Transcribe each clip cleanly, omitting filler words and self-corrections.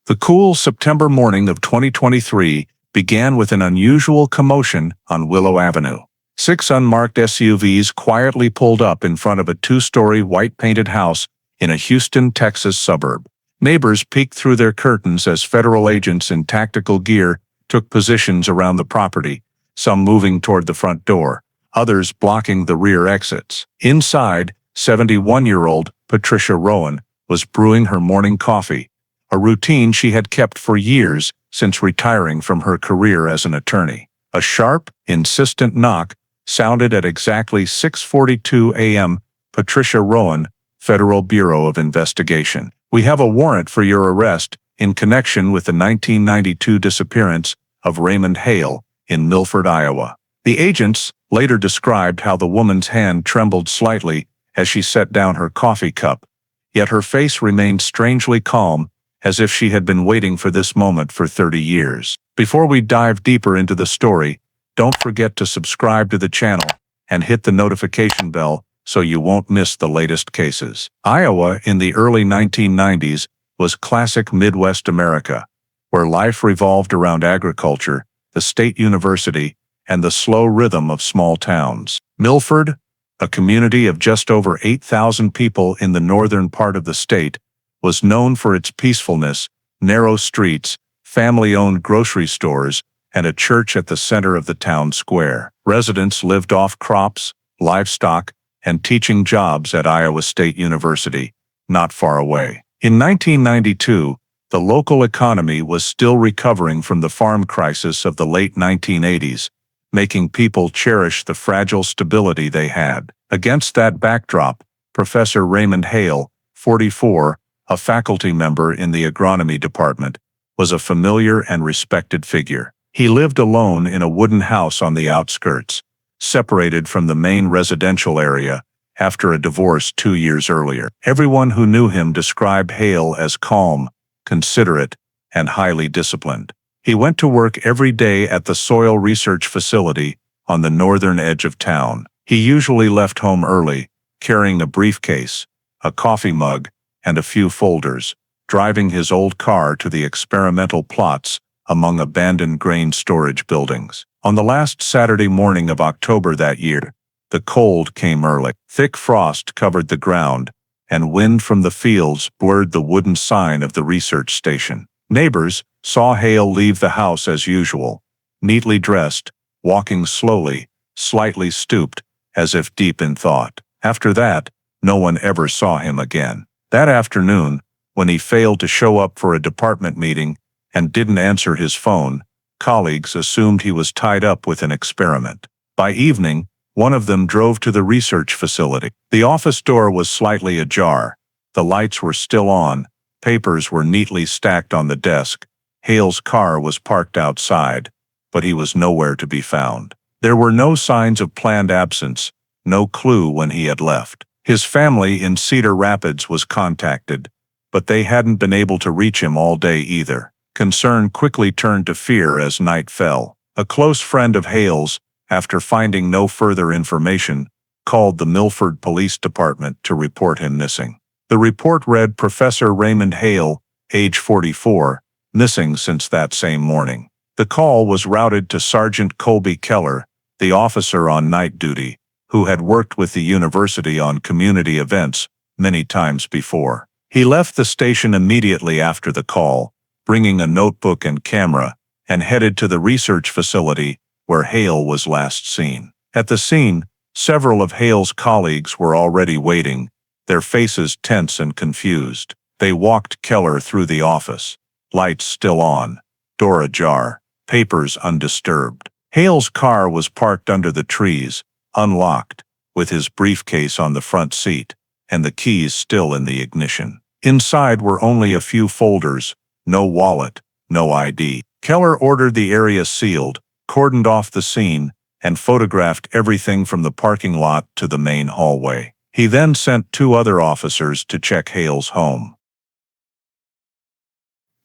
The cool September morning of 2023 began with an unusual commotion on Willow Avenue. 6 unmarked SUVs quietly pulled up in front of a 2-story white-painted house in a Houston, Texas suburb. Neighbors peeked through their curtains as federal agents in tactical gear took positions around the property, some moving toward the front door, others blocking the rear exits. Inside, 71-year-old Patricia Rowan was brewing her morning coffee, a routine she had kept for years since retiring from her career as an attorney. A sharp, insistent knock sounded at exactly 6:42 a.m. Patricia Rowan, Federal Bureau of Investigation. "We have a warrant for your arrest in connection with the 1992 disappearance of Raymond Hale in Millford, Iowa." The agents later described how the woman's hand trembled slightly as she set down her coffee cup, yet her face remained strangely calm, as if she had been waiting for this moment for 30 years. Before we dive deeper into the story, don't forget to subscribe to the channel and hit the notification bell so you won't miss the latest cases. Iowa in the early 1990s was classic Midwest America, where life revolved around agriculture, the state university, and the slow rhythm of small towns. Millford, a community of just over 8,000 people in the northern part of the state, was known for its peacefulness, narrow streets, family-owned grocery stores, and a church at the center of the town square. Residents lived off crops, livestock, and teaching jobs at Iowa State University, not far away. In 1992, the local economy was still recovering from the farm crisis of the late 1980s, making people cherish the fragile stability they had. Against that backdrop, Professor Raymond Hale, 44, a faculty member in the agronomy department, was a familiar and respected figure. He lived alone in a wooden house on the outskirts, separated from the main residential area after a divorce 2 years earlier. Everyone who knew him described Hale as calm, considerate, and highly disciplined. He went to work every day at the soil research facility on the northern edge of town. He usually left home early, carrying a briefcase, a coffee mug, and a few folders, driving his old car to the experimental plots among abandoned grain storage buildings. On the last Saturday morning of October that year, the cold came early. Thick frost covered the ground, and wind from the fields blurred the wooden sign of the research station. Neighbors saw Hale leave the house as usual, neatly dressed, walking slowly, slightly stooped, as if deep in thought. After that, no one ever saw him again. That afternoon, when he failed to show up for a department meeting and didn't answer his phone, colleagues assumed he was tied up with an experiment. By evening, one of them drove to the research facility. The office door was slightly ajar. The lights were still on. Papers were neatly stacked on the desk. Hale's car was parked outside, but he was nowhere to be found. There were no signs of planned absence, no clue when he had left. His family in Cedar Rapids was contacted, but they hadn't been able to reach him all day either. Concern quickly turned to fear as night fell. A close friend of Hale's, after finding no further information, called the Millford Police Department to report him missing. The report read, Professor Raymond Hale, age 44, missing since that same morning. The call was routed to Sergeant Colby Keller, the officer on night duty, who had worked with the university on community events many times before. He left the station immediately after the call, bringing a notebook and camera, and headed to the research facility where Hale was last seen. At the scene, several of Hale's colleagues were already waiting, their faces tense and confused. They walked Keller through the office, lights still on, door ajar, papers undisturbed. Hale's car was parked under the trees, unlocked, with his briefcase on the front seat, and the keys still in the ignition. Inside were only a few folders, no wallet, no ID. Keller ordered the area sealed, cordoned off the scene, and photographed everything from the parking lot to the main hallway. He then sent 2 other officers to check Hale's home.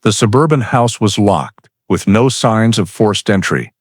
The suburban house was locked, with no signs of forced entry.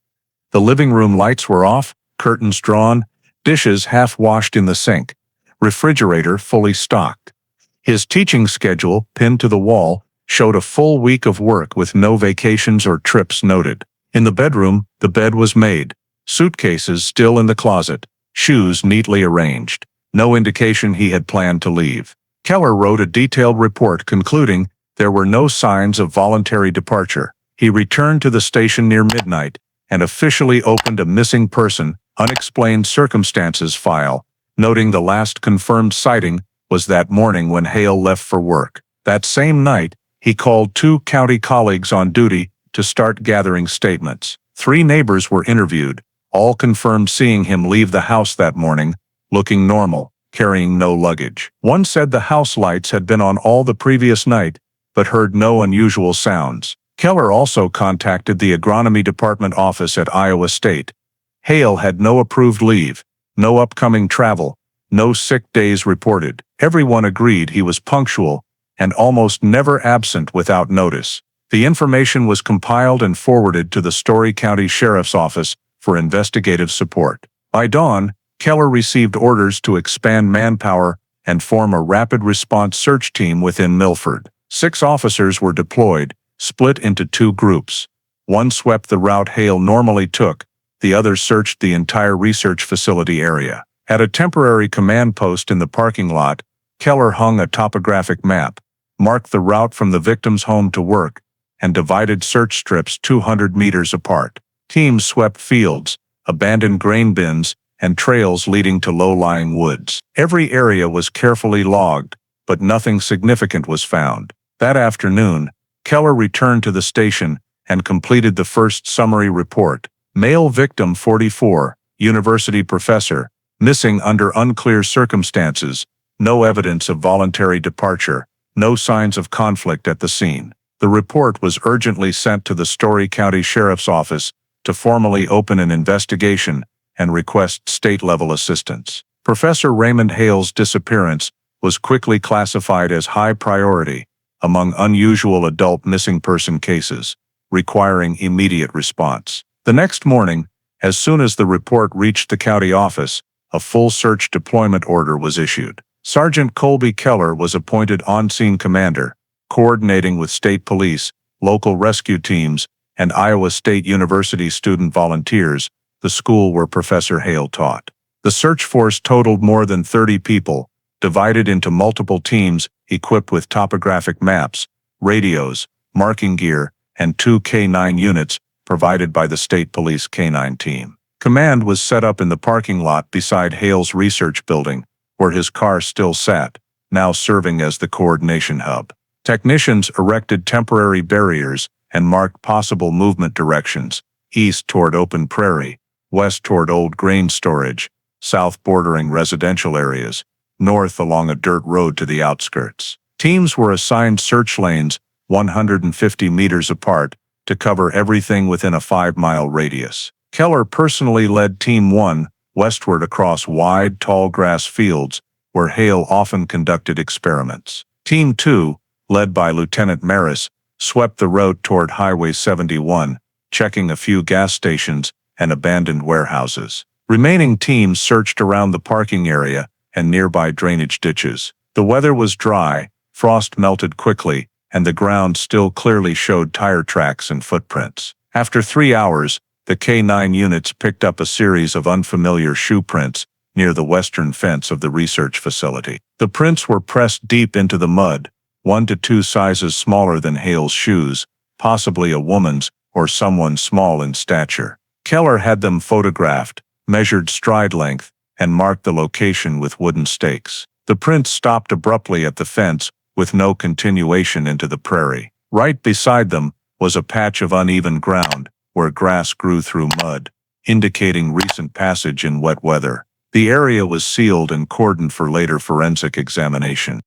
The living room lights were off, curtains drawn, dishes half-washed in the sink, refrigerator fully stocked. His teaching schedule, pinned to the wall, showed a full week of work with no vacations or trips noted. In the bedroom, the bed was made. Suitcases still in the closet, shoes neatly arranged. No indication he had planned to leave. Keller wrote a detailed report concluding there were no signs of voluntary departure. He returned to the station near midnight and officially opened a missing person, unexplained circumstances file, noting the last confirmed sighting was that morning when Hale left for work. That same night, he called 2 county colleagues on duty to start gathering statements. 3 neighbors were interviewed, all confirmed seeing him leave the house that morning, looking normal, carrying no luggage. One said the house lights had been on all the previous night, but heard no unusual sounds. Keller also contacted the agronomy department office at Iowa State. Hale had no approved leave, no upcoming travel, no sick days reported. Everyone agreed he was punctual and almost never absent without notice. The information was compiled and forwarded to the Story County Sheriff's Office for investigative support. By dawn, Keller received orders to expand manpower and form a rapid response search team within Millford. 6 officers were deployed, split into 2 groups. One swept the route Hale normally took, the other searched the entire research facility area. At a temporary command post in the parking lot, Keller hung a topographic map, marked the route from the victim's home to work, and divided search strips 200 meters apart. Teams swept fields, abandoned grain bins, and trails leading to low-lying woods. Every area was carefully logged, but nothing significant was found. That afternoon, Keller returned to the station and completed the first summary report. Male victim 44, university professor, missing under unclear circumstances, no evidence of voluntary departure, no signs of conflict at the scene. The report was urgently sent to the Story County Sheriff's Office to formally open an investigation and request state-level assistance. Professor Raymond Hale's disappearance was quickly classified as high priority among unusual adult missing person cases, requiring immediate response. The next morning, as soon as the report reached the county office, a full search deployment order was issued. Sergeant Colby Keller was appointed on-scene commander, coordinating with state police, local rescue teams, and Iowa State University student volunteers, the school where Professor Hale taught. The search force totaled more than 30 people, divided into multiple teams equipped with topographic maps, radios, marking gear, and 2 K-9 units provided by the state police K-9 team. Command was set up in the parking lot beside Hale's research building, where his car still sat, now serving as the coordination hub. Technicians erected temporary barriers and marked possible movement directions, east toward open prairie, west toward old grain storage, south bordering residential areas, north along a dirt road to the outskirts. Teams were assigned search lanes 150 meters apart to cover everything within a 5-mile radius. Keller personally led Team 1 westward across wide, tall grass fields where Hale often conducted experiments. Team 2, led by Lieutenant Maris, swept the road toward Highway 71, checking a few gas stations and abandoned warehouses. Remaining teams searched around the parking area and nearby drainage ditches. The weather was dry, frost melted quickly, and the ground still clearly showed tire tracks and footprints. After 3 hours, the K-9 units picked up a series of unfamiliar shoe prints near the western fence of the research facility. The prints were pressed deep into the mud, 1 to 2 sizes smaller than Hale's shoes, possibly a woman's or someone small in stature. Keller had them photographed, measured stride length, and marked the location with wooden stakes. The prints stopped abruptly at the fence, with no continuation into the prairie. Right beside them was a patch of uneven ground, where grass grew through mud, indicating recent passage in wet weather. The area was sealed and cordoned for later forensic examination.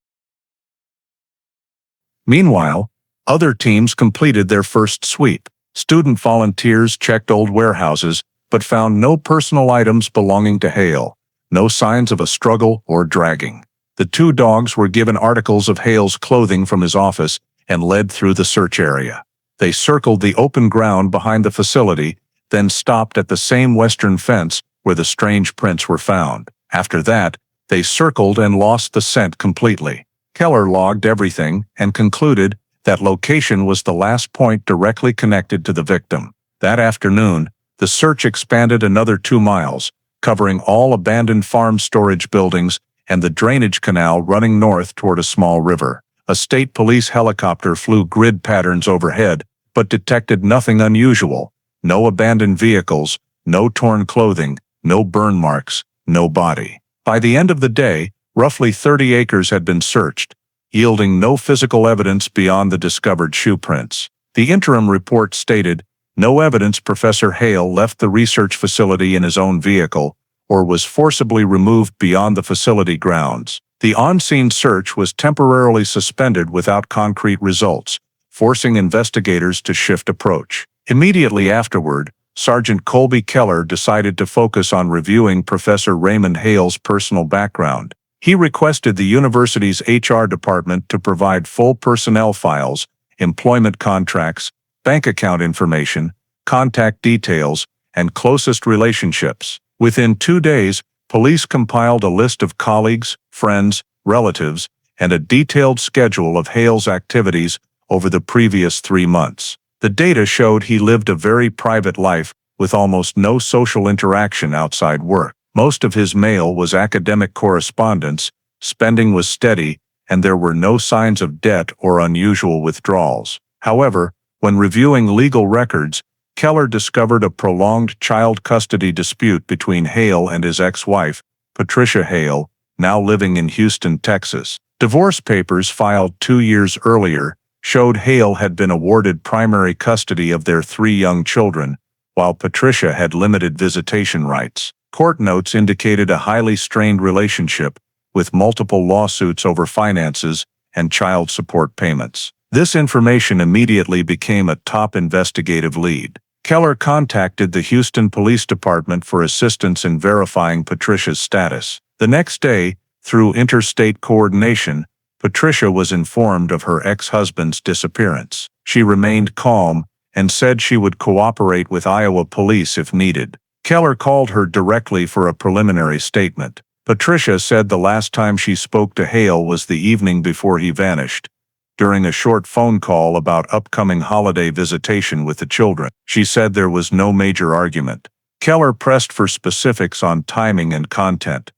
Meanwhile, other teams completed their first sweep. Student volunteers checked old warehouses, but found no personal items belonging to Hale, no signs of a struggle or dragging. The 2 dogs were given articles of Hale's clothing from his office and led through the search area. They circled the open ground behind the facility, then stopped at the same western fence where the strange prints were found. After that, they circled and lost the scent completely. Keller logged everything and concluded That location was the last point directly connected to the victim. That afternoon, the search expanded another 2 miles, covering all abandoned farm storage buildings and the drainage canal running north toward a small river. A state police helicopter flew grid patterns overhead, but detected nothing unusual. No abandoned vehicles, no torn clothing, no burn marks, no body. By the end of the day, roughly 30 acres had been searched, yielding no physical evidence beyond the discovered shoe prints. The interim report stated, "No evidence Professor Hale left the research facility in his own vehicle or was forcibly removed beyond the facility grounds." The on-scene search was temporarily suspended without concrete results, forcing investigators to shift approach. Immediately afterward, Sergeant Colby Keller decided to focus on reviewing Professor Raymond Hale's personal background. He requested the university's HR department to provide full personnel files, employment contracts, bank account information, contact details, and closest relationships. Within 2 days, police compiled a list of colleagues, friends, relatives, and a detailed schedule of Hale's activities over the previous 3 months. The data showed he lived a very private life with almost no social interaction outside work. Most of his mail was academic correspondence, spending was steady, and there were no signs of debt or unusual withdrawals. However, when reviewing legal records, Keller discovered a prolonged child custody dispute between Hale and his ex-wife, Patricia Hale, now living in Houston, Texas. Divorce papers filed 2 years earlier showed Hale had been awarded primary custody of their 3 young children, while Patricia had limited visitation rights. Court notes indicated a highly strained relationship, with multiple lawsuits over finances and child support payments. This information immediately became a top investigative lead. Keller contacted the Houston Police Department for assistance in verifying Patricia's status. The next day, through interstate coordination, Patricia was informed of her ex-husband's disappearance. She remained calm and said she would cooperate with Iowa police if needed. Keller called her directly for a preliminary statement. Patricia said the last time she spoke to Hale was the evening before he vanished, during a short phone call about upcoming holiday visitation with the children. She said there was no major argument. Keller pressed for specifics on timing and content.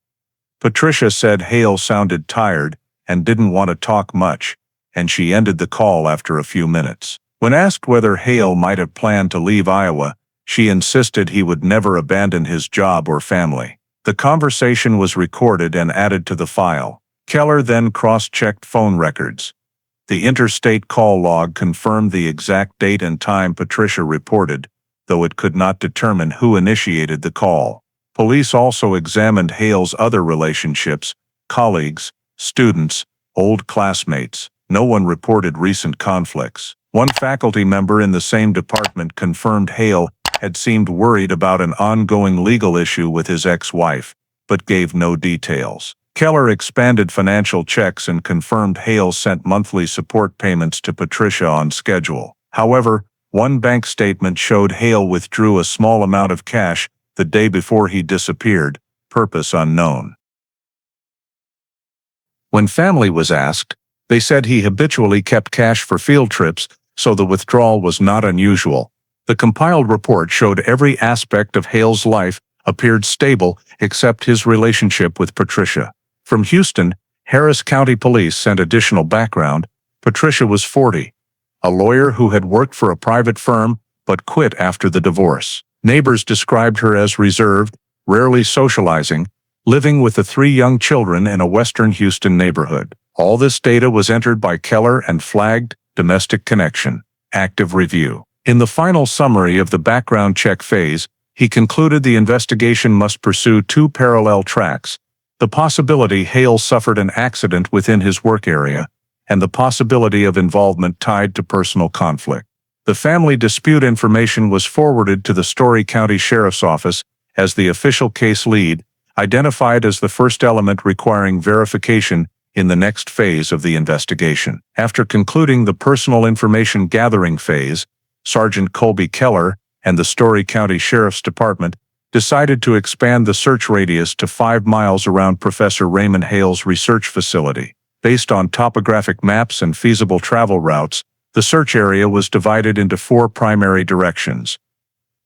Patricia said Hale sounded tired and didn't want to talk much, and she ended the call after a few minutes. When asked whether Hale might have planned to leave Iowa, she insisted he would never abandon his job or family. The conversation was recorded and added to the file. Keller then cross-checked phone records. The interstate call log confirmed the exact date and time Patricia reported, though it could not determine who initiated the call. Police also examined Hale's other relationships, colleagues, students, old classmates. No one reported recent conflicts. One faculty member in the same department confirmed Hale had seemed worried about an ongoing legal issue with his ex-wife, but gave no details. Keller expanded financial checks and confirmed Hale sent monthly support payments to Patricia on schedule. However, one bank statement showed Hale withdrew a small amount of cash the day before he disappeared, purpose unknown. When family was asked, they said he habitually kept cash for field trips, so the withdrawal was not unusual. The compiled report showed every aspect of Hale's life appeared stable except his relationship with Patricia. From Houston, Harris County Police sent additional background. Patricia was 40, a lawyer who had worked for a private firm but quit after the divorce. Neighbors described her as reserved, rarely socializing, living with the 3 young children in a western Houston neighborhood. All this data was entered by Keller and flagged domestic connection, active review. In the final summary of the background check phase, he concluded the investigation must pursue 2 parallel tracks: the possibility Hale suffered an accident within his work area, and the possibility of involvement tied to personal conflict. The family dispute information was forwarded to the Story County Sheriff's Office as the official case lead, identified as the first element requiring verification in the next phase of the investigation. After concluding the personal information gathering phase, Sergeant Colby Keller and the Story County Sheriff's Department decided to expand the search radius to 5 miles around Professor Raymond Hale's research facility. Based on topographic maps and feasible travel routes, The search area was divided into 4 primary directions: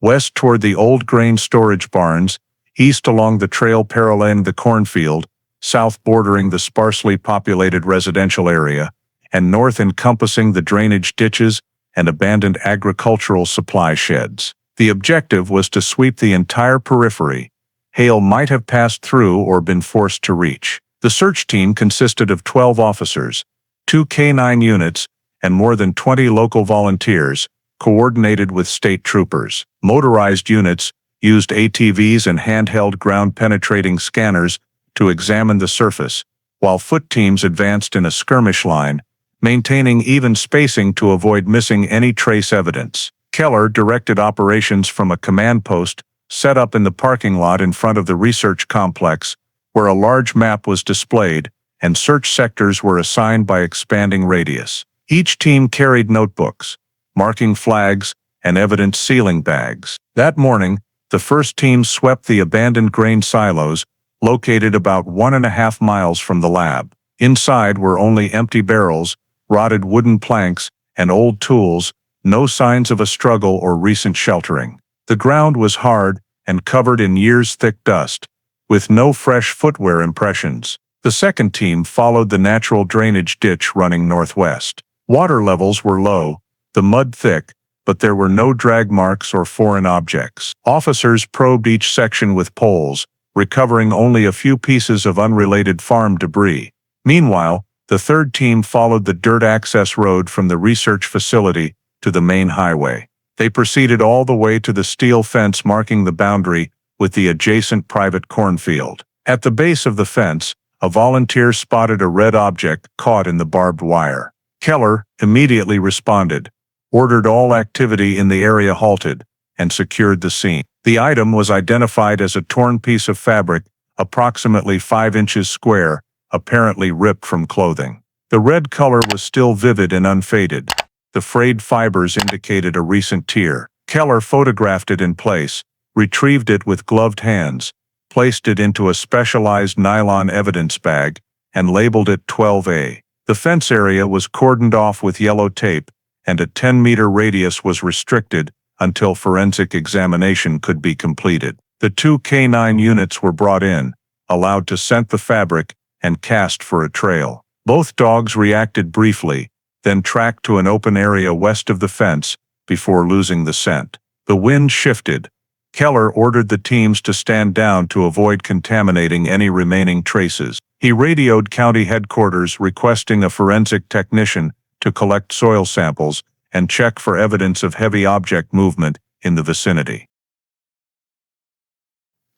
west toward the old grain storage barns, east along the trail paralleling the cornfield, south bordering the sparsely populated residential area, and north encompassing the drainage ditches and abandoned agricultural supply sheds. The objective was to sweep the entire periphery Hale might have passed through or been forced to reach. The search team consisted of 12 officers, 2 K-9 units, and more than 20 local volunteers, coordinated with state troopers. Motorized units used ATVs and handheld ground-penetrating scanners to examine the surface, while foot teams advanced in a skirmish line, maintaining even spacing to avoid missing any trace evidence. Keller directed operations from a command post set up in the parking lot in front of the research complex, where a large map was displayed and search sectors were assigned by expanding radius. Each team carried notebooks, marking flags, and evidence sealing bags. That morning, the first team swept the abandoned grain silos, located about 1.5 miles from the lab. Inside were only empty barrels, rotted wooden planks, and old tools, no signs of a struggle or recent sheltering. The ground was hard and covered in years-thick dust, with no fresh footwear impressions. The second team followed the natural drainage ditch running northwest. Water levels were low, the mud thick, but there were no drag marks or foreign objects. Officers probed each section with poles, recovering only a few pieces of unrelated farm debris. Meanwhile, the third team followed the dirt access road from the research facility to the main highway. They proceeded all the way to the steel fence marking the boundary with the adjacent private cornfield. At the base of the fence, a volunteer spotted a red object caught in the barbed wire. Keller immediately responded, ordered all activity in the area halted, and secured the scene. The item was identified as a torn piece of fabric, approximately 5 inches square, apparently ripped from clothing. The red color was still vivid and unfaded. The frayed fibers indicated a recent tear. Keller photographed it in place, retrieved it with gloved hands, placed it into a specialized nylon evidence bag, and labeled it 12A. The fence area was cordoned off with yellow tape, and a 10-meter radius was restricted until forensic examination could be completed. The 2 K-9 units were brought in, allowed to scent the fabric, and cast for a trail. Both dogs reacted briefly, then tracked to an open area west of the fence before losing the scent. The wind shifted. Keller ordered the teams to stand down to avoid contaminating any remaining traces. He radioed county headquarters requesting a forensic technician to collect soil samples and check for evidence of heavy object movement in the vicinity.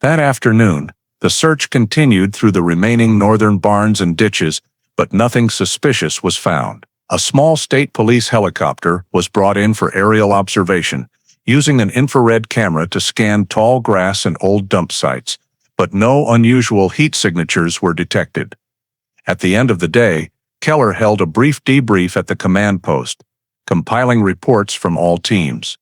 That afternoon, the search continued through the remaining northern barns and ditches, but nothing suspicious was found. A small state police helicopter was brought in for aerial observation, using an infrared camera to scan tall grass and old dump sites, but no unusual heat signatures were detected. At the end of the day, Keller held a brief debrief at the command post, compiling reports from all teams.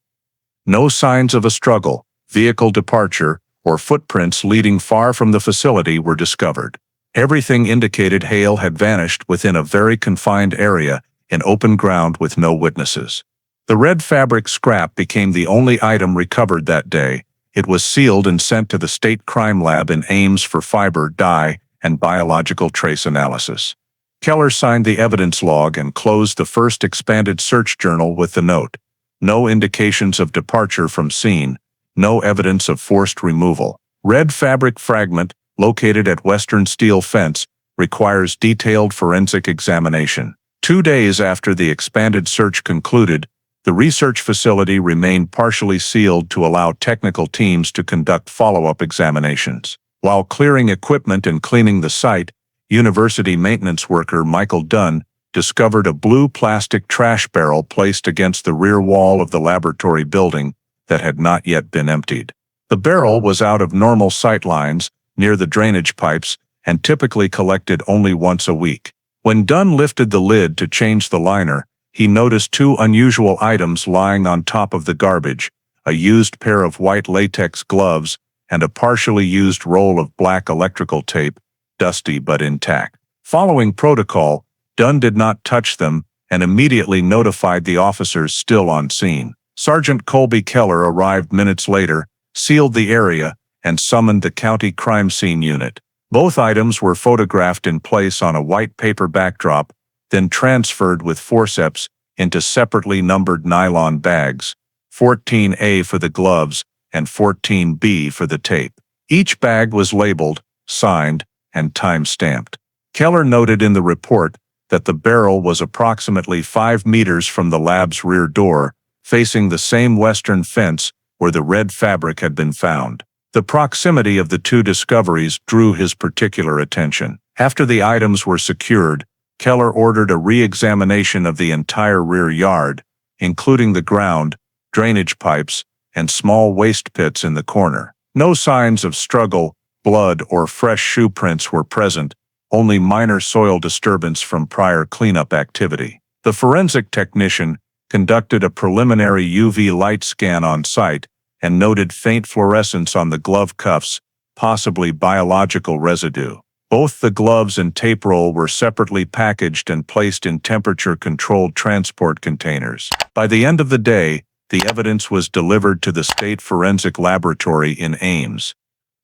No signs of a struggle, vehicle departure, or footprints leading far from the facility were discovered. Everything indicated Hale had vanished within a very confined area in open ground with no witnesses. The red fabric scrap became the only item recovered that day. It was sealed and sent to the state crime lab in Ames for fiber, dye, and biological trace analysis. Keller signed the evidence log and closed the first expanded search journal with the note: no indications of departure from scene, no evidence of forced removal. Red fabric fragment, located at western steel fence, requires detailed forensic examination. 2 days after the expanded search concluded, the research facility remained partially sealed to allow technical teams to conduct follow-up examinations. While clearing equipment and cleaning the site, university maintenance worker Michael Dunn discovered a blue plastic trash barrel placed against the rear wall of the laboratory building that had not yet been emptied. The barrel was out of normal sight lines, near the drainage pipes, and typically collected only once a week. When Dunn lifted the lid to change the liner, he noticed 2 unusual items lying on top of the garbage: a used pair of white latex gloves and a partially used roll of black electrical tape, dusty but intact. Following protocol, Dunn did not touch them and immediately notified the officers still on scene. Sergeant Colby Keller arrived minutes later, sealed the area, and summoned the county crime scene unit. Both items were photographed in place on a white paper backdrop, then transferred with forceps into separately numbered nylon bags, 14A for the gloves and 14B for the tape. Each bag was labeled, signed, and time-stamped. Keller noted in the report that the barrel was approximately 5 meters from the lab's rear door, facing the same western fence where the red fabric had been found. The proximity of the two discoveries drew his particular attention. After the items were secured, Keller ordered a re-examination of the entire rear yard, including the ground, drainage pipes, and small waste pits in the corner. No signs of struggle, blood, or fresh shoe prints were present, only minor soil disturbance from prior cleanup activity. The forensic technician conducted a preliminary UV light scan on site and noted faint fluorescence on the glove cuffs, possibly biological residue. Both the gloves and tape roll were separately packaged and placed in temperature-controlled transport containers. By the end of the day, the evidence was delivered to the State Forensic Laboratory in Ames,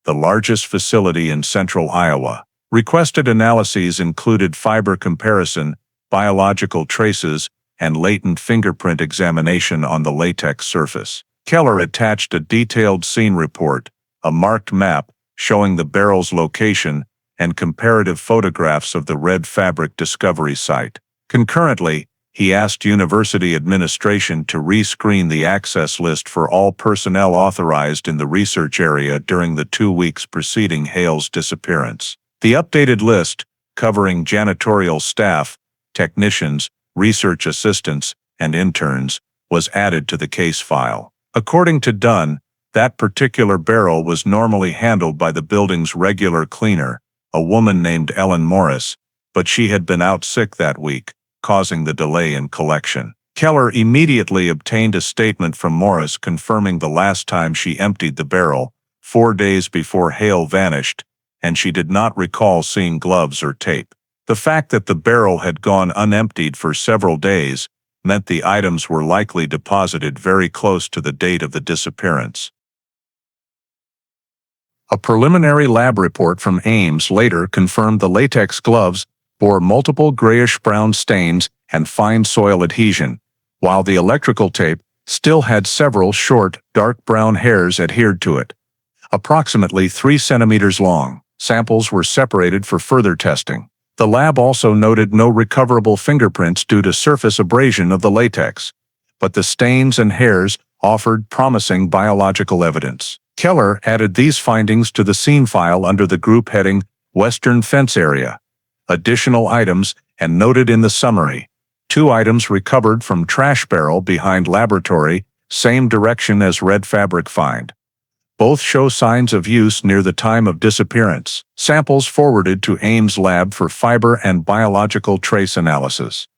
the largest facility in central Iowa. Requested analyses included fiber comparison, biological traces, and latent fingerprint examination on the latex surface. Keller attached a detailed scene report, a marked map showing the barrel's location, and comparative photographs of the red fabric discovery site. Concurrently, he asked university administration to rescreen the access list for all personnel authorized in the research area during the 2 weeks preceding Hale's disappearance. The updated list, covering janitorial staff, technicians, research assistants, and interns, was added to the case file. According to Dunn, that particular barrel was normally handled by the building's regular cleaner, a woman named Ellen Morris, but she had been out sick that week, causing the delay in collection. Keller immediately obtained a statement from Morris confirming the last time she emptied the barrel, 4 days before Hale vanished, and she did not recall seeing gloves or tape. The fact that the barrel had gone unemptied for several days meant the items were likely deposited very close to the date of the disappearance. A preliminary lab report from Ames later confirmed the latex gloves bore multiple grayish-brown stains and fine soil adhesion, while the electrical tape still had several short, dark brown hairs adhered to it, approximately 3 centimeters long. Samples were separated for further testing. The lab also noted no recoverable fingerprints due to surface abrasion of the latex, but the stains and hairs offered promising biological evidence. Keller added these findings to the scene file under the group heading Western Fence Area. Additional items, and noted in the summary, 2 items recovered from trash barrel behind laboratory, same direction as red fabric find. Both show signs of use near the time of disappearance. Samples forwarded to Ames lab for fiber and biological trace analysis.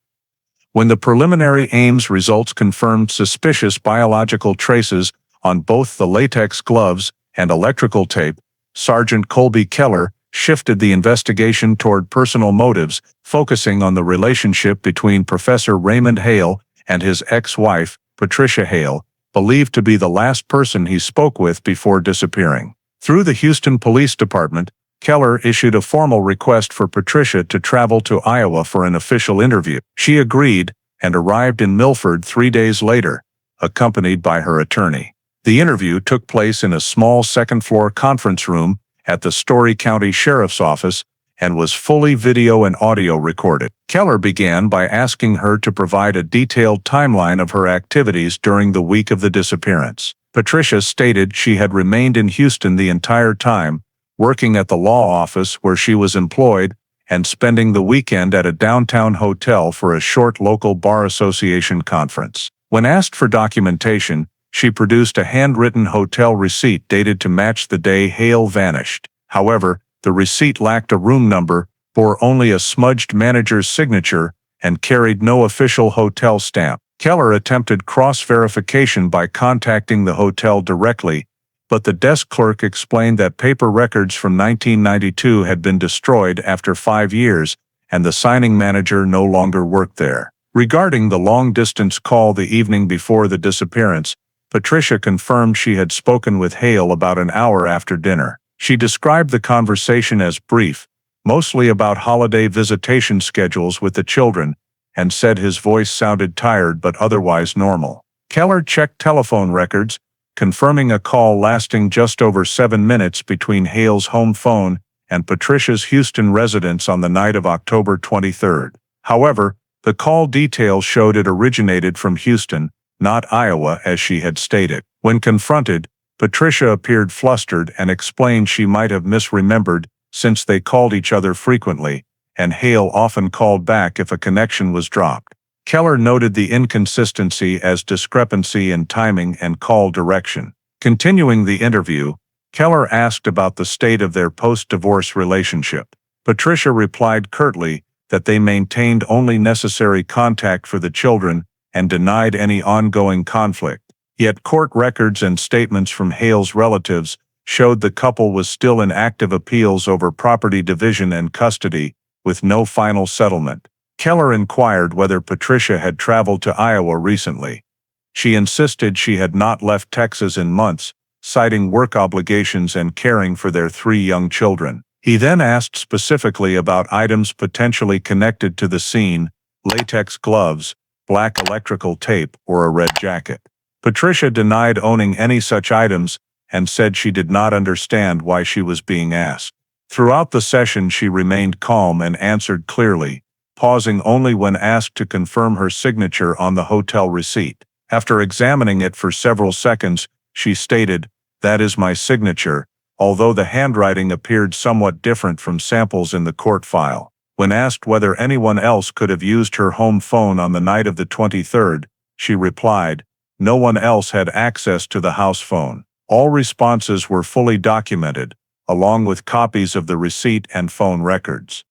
When the preliminary Ames results confirmed suspicious biological traces on both the latex gloves and electrical tape, Sergeant Colby Keller shifted the investigation toward personal motives, focusing on the relationship between Professor Raymond Hale and his ex-wife, Patricia Hale, believed to be the last person he spoke with before disappearing. Through the Houston Police Department, Keller issued a formal request for Patricia to travel to Iowa for an official interview. She agreed and arrived in Millford 3 days later, accompanied by her attorney. The interview took place in a small second-floor conference room at the Story County Sheriff's Office and was fully video and audio recorded. Keller began by asking her to provide a detailed timeline of her activities during the week of the disappearance. Patricia stated she had remained in Houston the entire time, working at the law office where she was employed, and spending the weekend at a downtown hotel for a short local bar association conference. When asked for documentation, she produced a handwritten hotel receipt dated to match the day Hale vanished. However, the receipt lacked a room number, bore only a smudged manager's signature, and carried no official hotel stamp. Keller attempted cross-verification by contacting the hotel directly, but the desk clerk explained that paper records from 1992 had been destroyed after 5 years, and the signing manager no longer worked there. Regarding the long-distance call the evening before the disappearance, Patricia confirmed she had spoken with Hale about an hour after dinner. She described the conversation as brief, mostly about holiday visitation schedules with the children, and said his voice sounded tired but otherwise normal. Keller checked telephone records, confirming a call lasting just over 7 minutes between Hale's home phone and Patricia's Houston residence on the night of October 23. However, the call details showed it originated from Houston, not Iowa as she had stated. When confronted, Patricia appeared flustered and explained she might have misremembered since they called each other frequently, and Hale often called back if a connection was dropped. Keller noted the inconsistency as discrepancy in timing and call direction. Continuing the interview, Keller asked about the state of their post-divorce relationship. Patricia replied curtly that they maintained only necessary contact for the children and denied any ongoing conflict. Yet court records and statements from Hale's relatives showed the couple was still in active appeals over property division and custody, with no final settlement. Keller inquired whether Patricia had traveled to Iowa recently. She insisted she had not left Texas in months, citing work obligations and caring for their 3 young children. He then asked specifically about items potentially connected to the scene: latex gloves, black electrical tape, or a red jacket. Patricia denied owning any such items and said she did not understand why she was being asked. Throughout the session she remained calm and answered clearly, pausing only when asked to confirm her signature on the hotel receipt. After examining it for several seconds, she stated, "That is my signature," although the handwriting appeared somewhat different from samples in the court file. When asked whether anyone else could have used her home phone on the night of the 23rd, she replied, "No one else had access to the house phone." All responses were fully documented, along with copies of the receipt and phone records.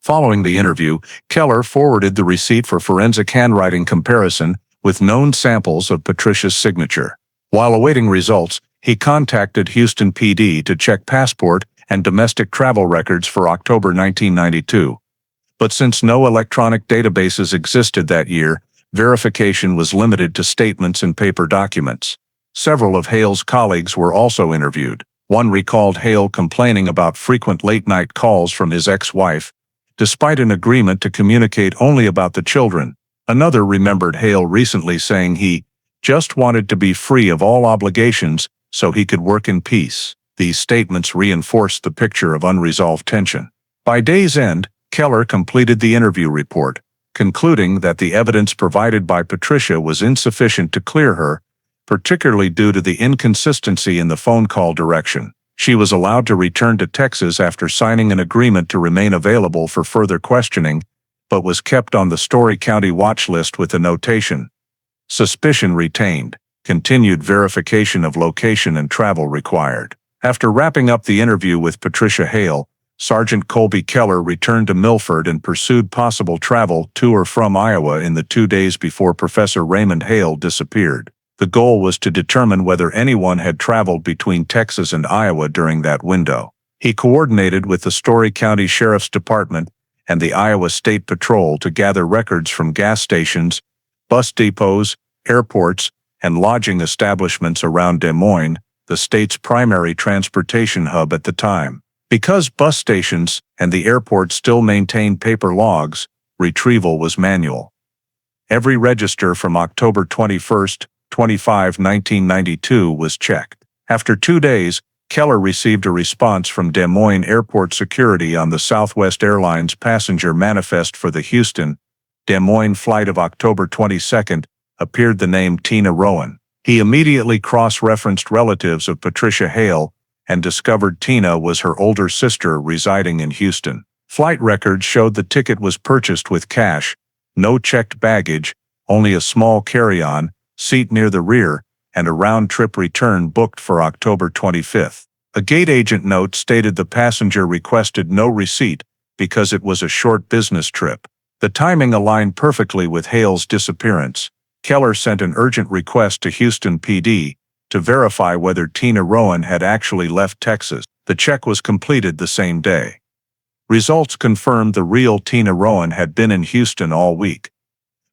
Following the interview, Keller forwarded the receipt for forensic handwriting comparison with known samples of Patricia's signature. While awaiting results, he contacted Houston PD to check passport and domestic travel records for October 1992. But since no electronic databases existed that year, verification was limited to statements and paper documents. Several of Hale's colleagues were also interviewed. One recalled Hale complaining about frequent late-night calls from his ex-wife, despite an agreement to communicate only about the children. Another remembered Hale recently saying he just wanted to be free of all obligations so he could work in peace. These statements reinforced the picture of unresolved tension. By day's end, Keller completed the interview report, concluding that the evidence provided by Patricia was insufficient to clear her, particularly due to the inconsistency in the phone call direction. She was allowed to return to Texas after signing an agreement to remain available for further questioning, but was kept on the Story County watch list with a notation, "Suspicion retained. Continued verification of location and travel required." After wrapping up the interview with Patricia Hale, Sergeant Colby Keller returned to Millford and pursued possible travel to or from Iowa in the 2 days before Professor Raymond Hale disappeared. The goal was to determine whether anyone had traveled between Texas and Iowa during that window. He coordinated with the Story County Sheriff's Department and the Iowa State Patrol to gather records from gas stations, bus depots, airports, and lodging establishments around Des Moines, the state's primary transportation hub at the time. Because bus stations and the airport still maintained paper logs, retrieval was manual. Every register from October 21, 25, 1992 was checked. After 2 days, Keller received a response from Des Moines Airport Security on the Southwest Airlines passenger manifest for the Houston, Des Moines flight of October 22, appeared the name Tina Rowan. He immediately cross-referenced relatives of Patricia Hale and discovered Tina was her older sister residing in Houston. Flight records showed the ticket was purchased with cash, no checked baggage, only a small carry-on, seat near the rear, and a round-trip return booked for October 25. A gate agent note stated the passenger requested no receipt because it was a short business trip. The timing aligned perfectly with Hale's disappearance. Keller sent an urgent request to Houston PD to verify whether Tina Rowan had actually left Texas. The check was completed the same day. Results confirmed the real Tina Rowan had been in Houston all week,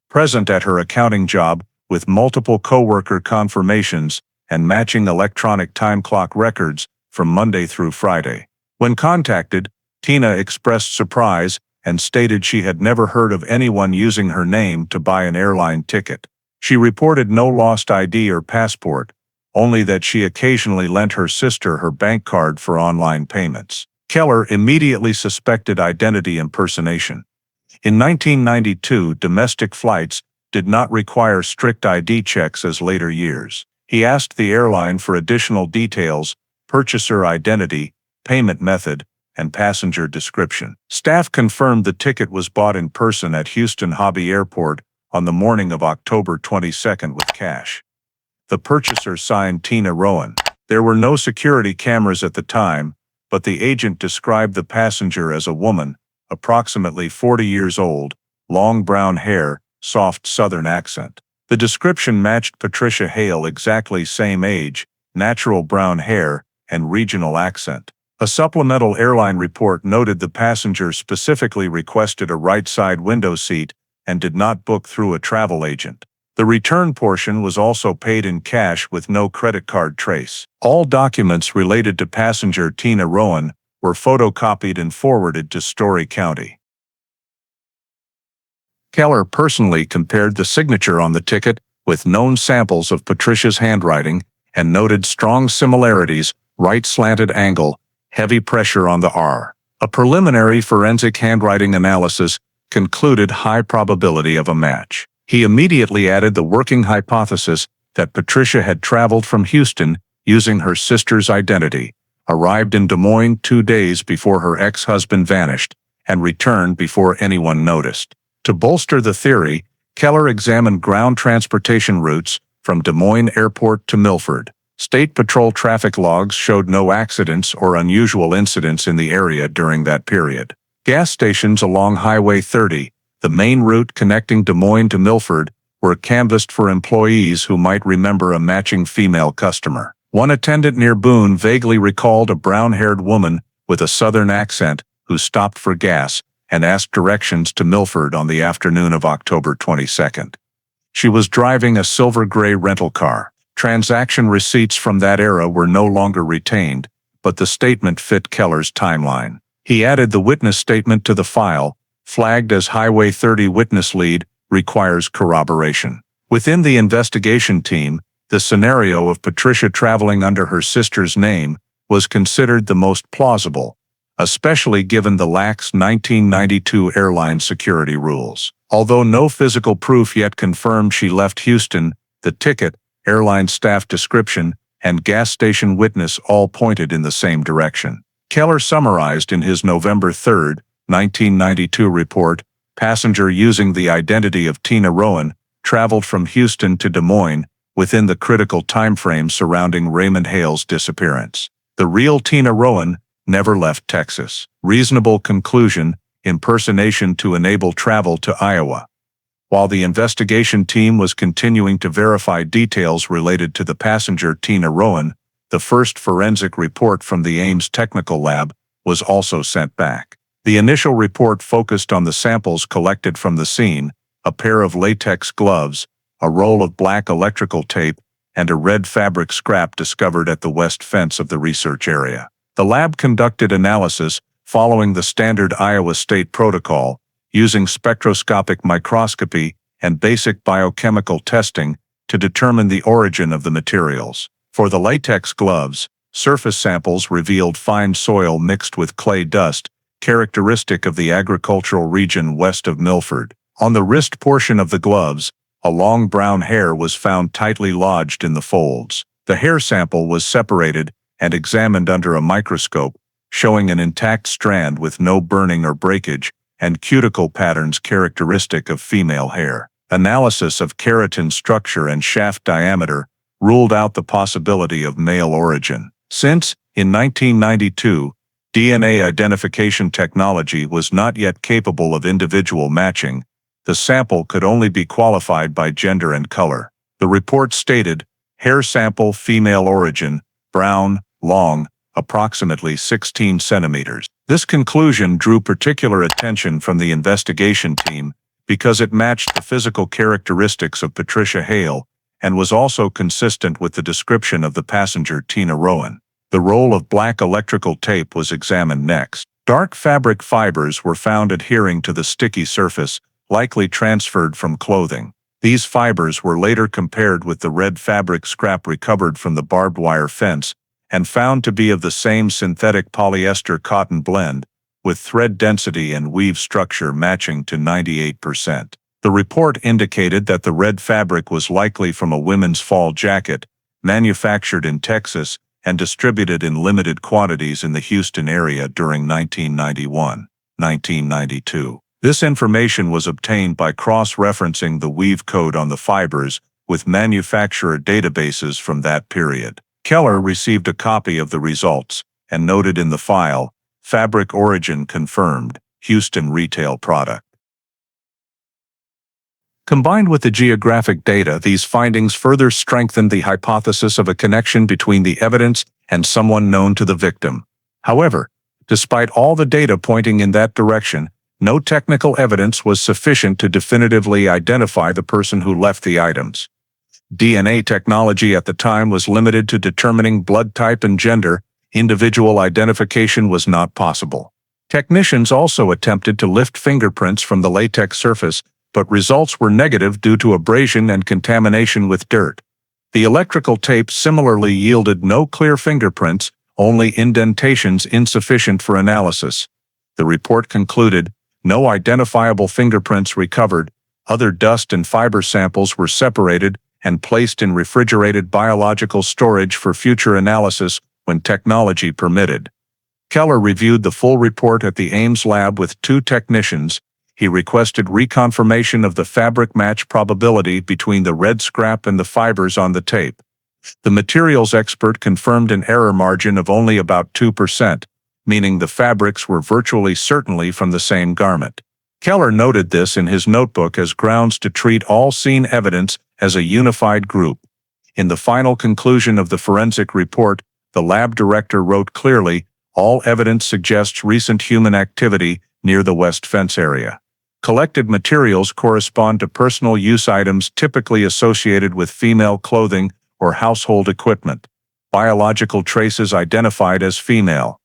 present at her accounting job with multiple coworker confirmations and matching electronic time clock records from Monday through Friday. When contacted, Tina expressed surprise and stated she had never heard of anyone using her name to buy an airline ticket. She reported no lost ID or passport, only that she occasionally lent her sister her bank card for online payments. Keller immediately suspected identity impersonation. In 1992, domestic flights did not require strict ID checks as later years. He asked the airline for additional details, purchaser identity, payment method, and passenger description. Staff confirmed the ticket was bought in person at Houston Hobby Airport on the morning of October 22 with cash. The purchaser signed Tina Rowan. There were no security cameras at the time, but the agent described the passenger as a woman, approximately 40 years old, long brown hair, soft Southern accent. The description matched Patricia Hale, exactly same age, natural brown hair, and regional accent. A supplemental airline report noted the passenger specifically requested a right-side window seat and did not book through a travel agent. The return portion was also paid in cash with no credit card trace. All documents related to passenger Tina Rowan were photocopied and forwarded to Story County. Keller personally compared the signature on the ticket with known samples of Patricia's handwriting and noted strong similarities: right slanted angle, heavy pressure on the R. A preliminary forensic handwriting analysis concluded high probability of a match. He immediately added the working hypothesis that Patricia had traveled from Houston using her sister's identity, arrived in Des Moines 2 days before her ex-husband vanished, and returned before anyone noticed. To bolster the theory, Keller examined ground transportation routes from Des Moines Airport to Millford. State Patrol traffic logs showed no accidents or unusual incidents in the area during that period. Gas stations along Highway 30, the main route connecting Des Moines to Millford, were canvassed for employees who might remember a matching female customer. One attendant near Boone vaguely recalled a brown-haired woman with a Southern accent who stopped for gas and asked directions to Millford on the afternoon of October 22. She was driving a silver-gray rental car. Transaction receipts from that era were no longer retained, but the statement fit Keller's timeline. He added the witness statement to the file, flagged as Highway 30 witness lead, requires corroboration. Within the investigation team, the scenario of Patricia traveling under her sister's name was considered the most plausible, especially given the lax 1992 airline security rules. Although no physical proof yet confirmed she left Houston, the ticket, airline staff description, and gas station witness all pointed in the same direction. Keller summarized in his November 3, 1992 report, passenger using the identity of Tina Rowan traveled from Houston to Des Moines within the critical timeframe surrounding Raymond Hale's disappearance. The real Tina Rowan never left Texas. Reasonable conclusion: impersonation to enable travel to Iowa. While the investigation team was continuing to verify details related to the passenger Tina Rowan, the first forensic report from the Ames Technical Lab was also sent back. The initial report focused on the samples collected from the scene: a pair of latex gloves, a roll of black electrical tape, and a red fabric scrap discovered at the west fence of the research area. The lab conducted analysis following the standard Iowa State protocol, using spectroscopic microscopy and basic biochemical testing to determine the origin of the materials. For the latex gloves, surface samples revealed fine soil mixed with clay dust, characteristic of the agricultural region west of Millford. On the wrist portion of the gloves, a long brown hair was found tightly lodged in the folds. The hair sample was separated and examined under a microscope, showing an intact strand with no burning or breakage, and cuticle patterns characteristic of female hair. Analysis of keratin structure and shaft diameter ruled out the possibility of male origin. Since, in 1992, DNA identification technology was not yet capable of individual matching, the sample could only be qualified by gender and color. The report stated, hair sample female origin, brown, long, approximately 16 centimeters. This conclusion drew particular attention from the investigation team because it matched the physical characteristics of Patricia Hale and was also consistent with the description of the passenger Tina Rowan. The roll of black electrical tape was examined next. Dark fabric fibers were found adhering to the sticky surface, likely transferred from clothing. These fibers were later compared with the red fabric scrap recovered from the barbed wire fence and found to be of the same synthetic polyester cotton blend, with thread density and weave structure matching to 98%. The report indicated that the red fabric was likely from a women's fall jacket, manufactured in Texas and distributed in limited quantities in the Houston area during 1991-1992. This information was obtained by cross-referencing the weave code on the fibers with manufacturer databases from that period. Keller received a copy of the results and noted in the file, "Fabric origin confirmed, Houston retail product." Combined with the geographic data, these findings further strengthened the hypothesis of a connection between the evidence and someone known to the victim. However, despite all the data pointing in that direction, no technical evidence was sufficient to definitively identify the person who left the items. DNA technology at the time was limited to determining blood type and gender. Individual identification was not possible. Technicians also attempted to lift fingerprints from the latex surface, but results were negative due to abrasion and contamination with dirt. The electrical tape similarly yielded no clear fingerprints, only indentations insufficient for analysis. The report concluded, no identifiable fingerprints recovered. Other dust and fiber samples were separated and placed in refrigerated biological storage for future analysis when technology permitted. Keller reviewed the full report at the Ames lab with 2 technicians. He requested reconfirmation of the fabric match probability between the red scrap and the fibers on the tape. The materials expert confirmed an error margin of only about 2%, meaning the fabrics were virtually certainly from the same garment. Keller noted this in his notebook as grounds to treat all scene evidence as a unified group. In the final conclusion of the forensic report, the lab director wrote clearly, all evidence suggests recent human activity near the west fence area. Collected materials correspond to personal use items typically associated with female clothing or household equipment. Biological traces identified as female.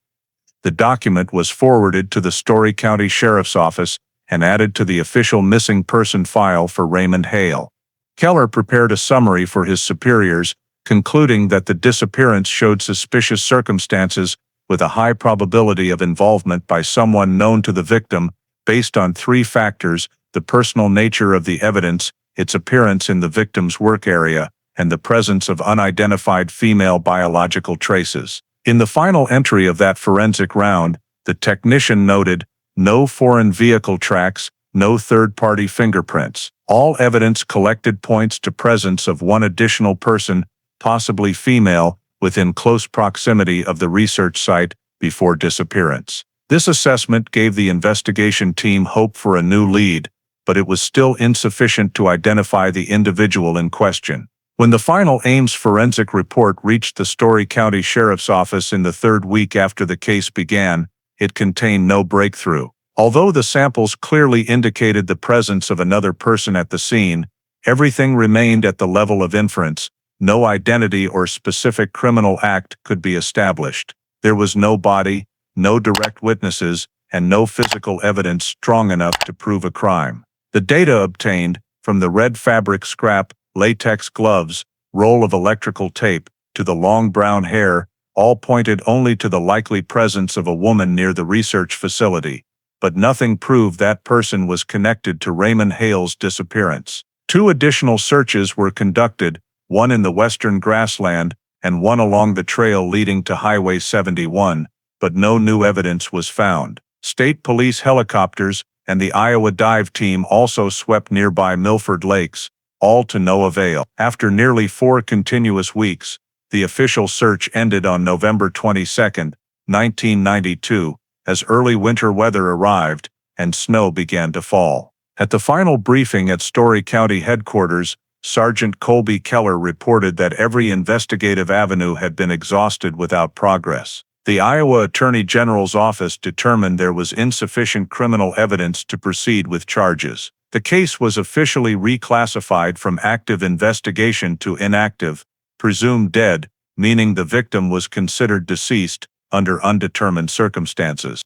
The document was forwarded to the Story County Sheriff's Office and added to the official missing person file for Raymond Hale. Keller prepared a summary for his superiors, concluding that the disappearance showed suspicious circumstances with a high probability of involvement by someone known to the victim, based on 3 factors: the personal nature of the evidence, its appearance in the victim's work area, and the presence of unidentified female biological traces. In the final entry of that forensic round, the technician noted, no foreign vehicle tracks, no third-party fingerprints. All evidence collected points to presence of one additional person, possibly female, within close proximity of the research site before disappearance. This assessment gave the investigation team hope for a new lead, but it was still insufficient to identify the individual in question. When the final Ames forensic report reached the Story County Sheriff's Office in the 3rd week after the case began, it contained no breakthrough. Although the samples clearly indicated the presence of another person at the scene, everything remained at the level of inference. No identity or specific criminal act could be established. There was no body, no direct witnesses, and no physical evidence strong enough to prove a crime. The data obtained, from the red fabric scrap, latex gloves, roll of electrical tape, to the long brown hair, all pointed only to the likely presence of a woman near the research facility, but nothing proved that person was connected to Raymond Hale's disappearance. 2 additional searches were conducted, one in the western grassland and one along the trail leading to Highway 71, but no new evidence was found. State police helicopters and the Iowa dive team also swept nearby Millford lakes, all to no avail. After nearly 4 continuous weeks, the official search ended on November 22, 1992, as early winter weather arrived and snow began to fall. At the final briefing at Story County headquarters, Sergeant Colby Keller reported that every investigative avenue had been exhausted without progress. The Iowa Attorney General's office determined there was insufficient criminal evidence to proceed with charges. The case was officially reclassified from active investigation to inactive, presumed dead, meaning the victim was considered deceased under undetermined circumstances.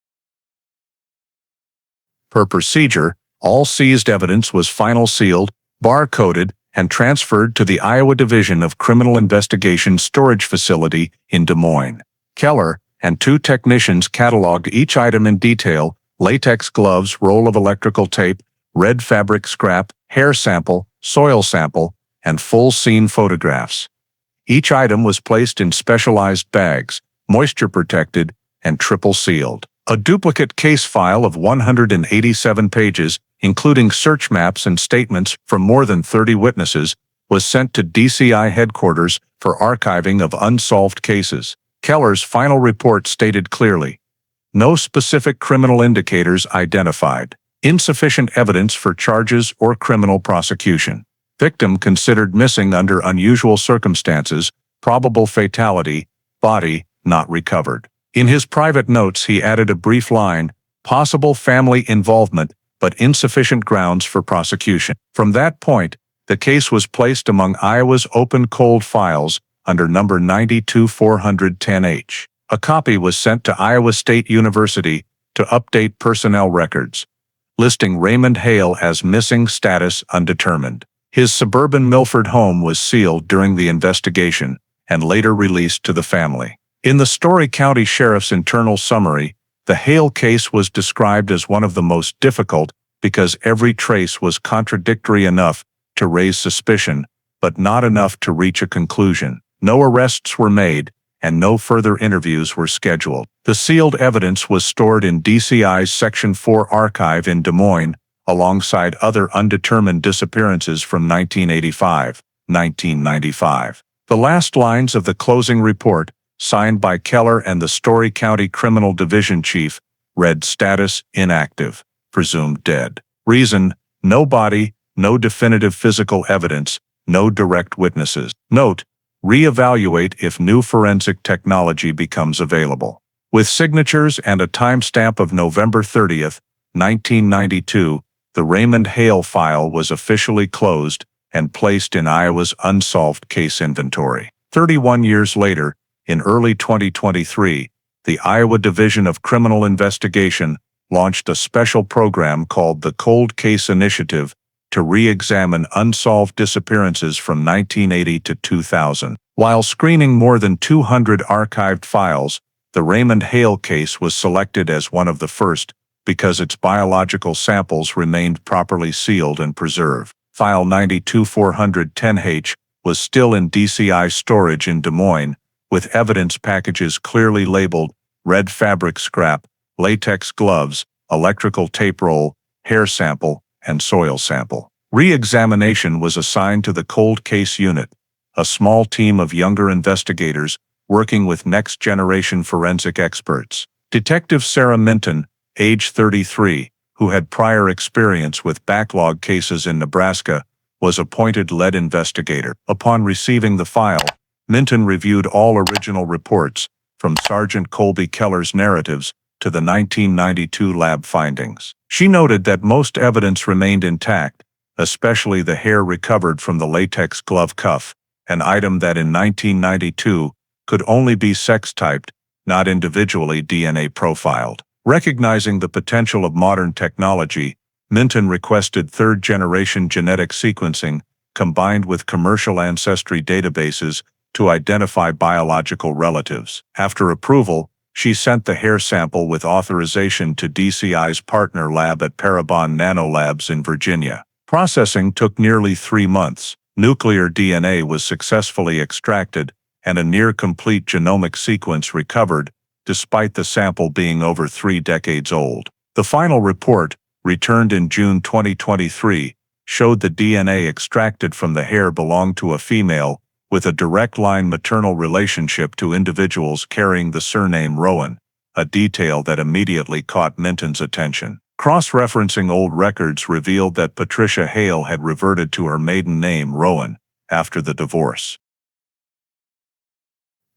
Per procedure, all seized evidence was final sealed, bar-coded, and transferred to the Iowa Division of Criminal Investigation Storage Facility in Des Moines. Keller and 2 technicians cataloged each item in detail: latex gloves, roll of electrical tape, red fabric scrap, hair sample, soil sample, and full scene photographs. Each item was placed in specialized bags, moisture-protected, and triple-sealed. A duplicate case file of 187 pages, including search maps and statements from more than 30 witnesses, was sent to DCI headquarters for archiving of unsolved cases. Keller's final report stated clearly, "No specific criminal indicators identified. Insufficient evidence for charges or criminal prosecution. Victim considered missing under unusual circumstances, probable fatality, body not recovered." In his private notes, he added a brief line, "Possible family involvement, but insufficient grounds for prosecution." From that point, the case was placed among Iowa's open cold files under number 92410H. A copy was sent to Iowa State University to update personnel records, listing Raymond Hale as missing, status undetermined. His suburban Millford home was sealed during the investigation and later released to the family. In the Story County Sheriff's internal summary, the Hale case was described as one of the most difficult because every trace was contradictory enough to raise suspicion, but not enough to reach a conclusion. No arrests were made, and no further interviews were scheduled. The sealed evidence was stored in DCI's Section 4 archive in Des Moines, alongside other undetermined disappearances from 1985, 1995. The last lines of the closing report, signed by Keller and the Story County Criminal Division Chief, read status inactive, presumed dead. Reason: no body, no definitive physical evidence, no direct witnesses. Note: reevaluate if new forensic technology becomes available. With signatures and a timestamp of November 30th, 1992, the Raymond Hale file was officially closed and placed in Iowa's unsolved case inventory. 31 years later, in early 2023, the Iowa Division of Criminal Investigation launched a special program called the Cold Case Initiative to re-examine unsolved disappearances from 1980 to 2000. While screening more than 200 archived files, the Raymond Hale case was selected as one of the first because its biological samples remained properly sealed and preserved. File 92410H was still in DCI storage in Des Moines, with evidence packages clearly labeled red fabric scrap, latex gloves, electrical tape roll, hair sample, and soil sample. Re-examination was assigned to the Cold Case Unit, a small team of younger investigators working with next-generation forensic experts. Detective Sarah Minton, age 33, who had prior experience with backlog cases in Nebraska, was appointed lead investigator. Upon receiving the file, Minton reviewed all original reports, from Sergeant Colby Keller's narratives to the 1992 lab findings. She noted that most evidence remained intact, especially the hair recovered from the latex glove cuff, an item that in 1992 could only be sex-typed, not individually DNA profiled. Recognizing the potential of modern technology, Minton requested third-generation genetic sequencing combined with commercial ancestry databases to identify biological relatives. After approval, she sent the hair sample with authorization to DCI's partner lab at Parabon Nanolabs in Virginia. Processing took nearly 3 months. Nuclear DNA was successfully extracted, and a near-complete genomic sequence recovered, despite the sample being over 3 decades old. The final report, returned in June 2023, showed the DNA extracted from the hair belonged to a female, with a direct line maternal relationship to individuals carrying the surname Rowan, a detail that immediately caught Minton's attention. Cross-referencing old records revealed that Patricia Hale had reverted to her maiden name Rowan after the divorce.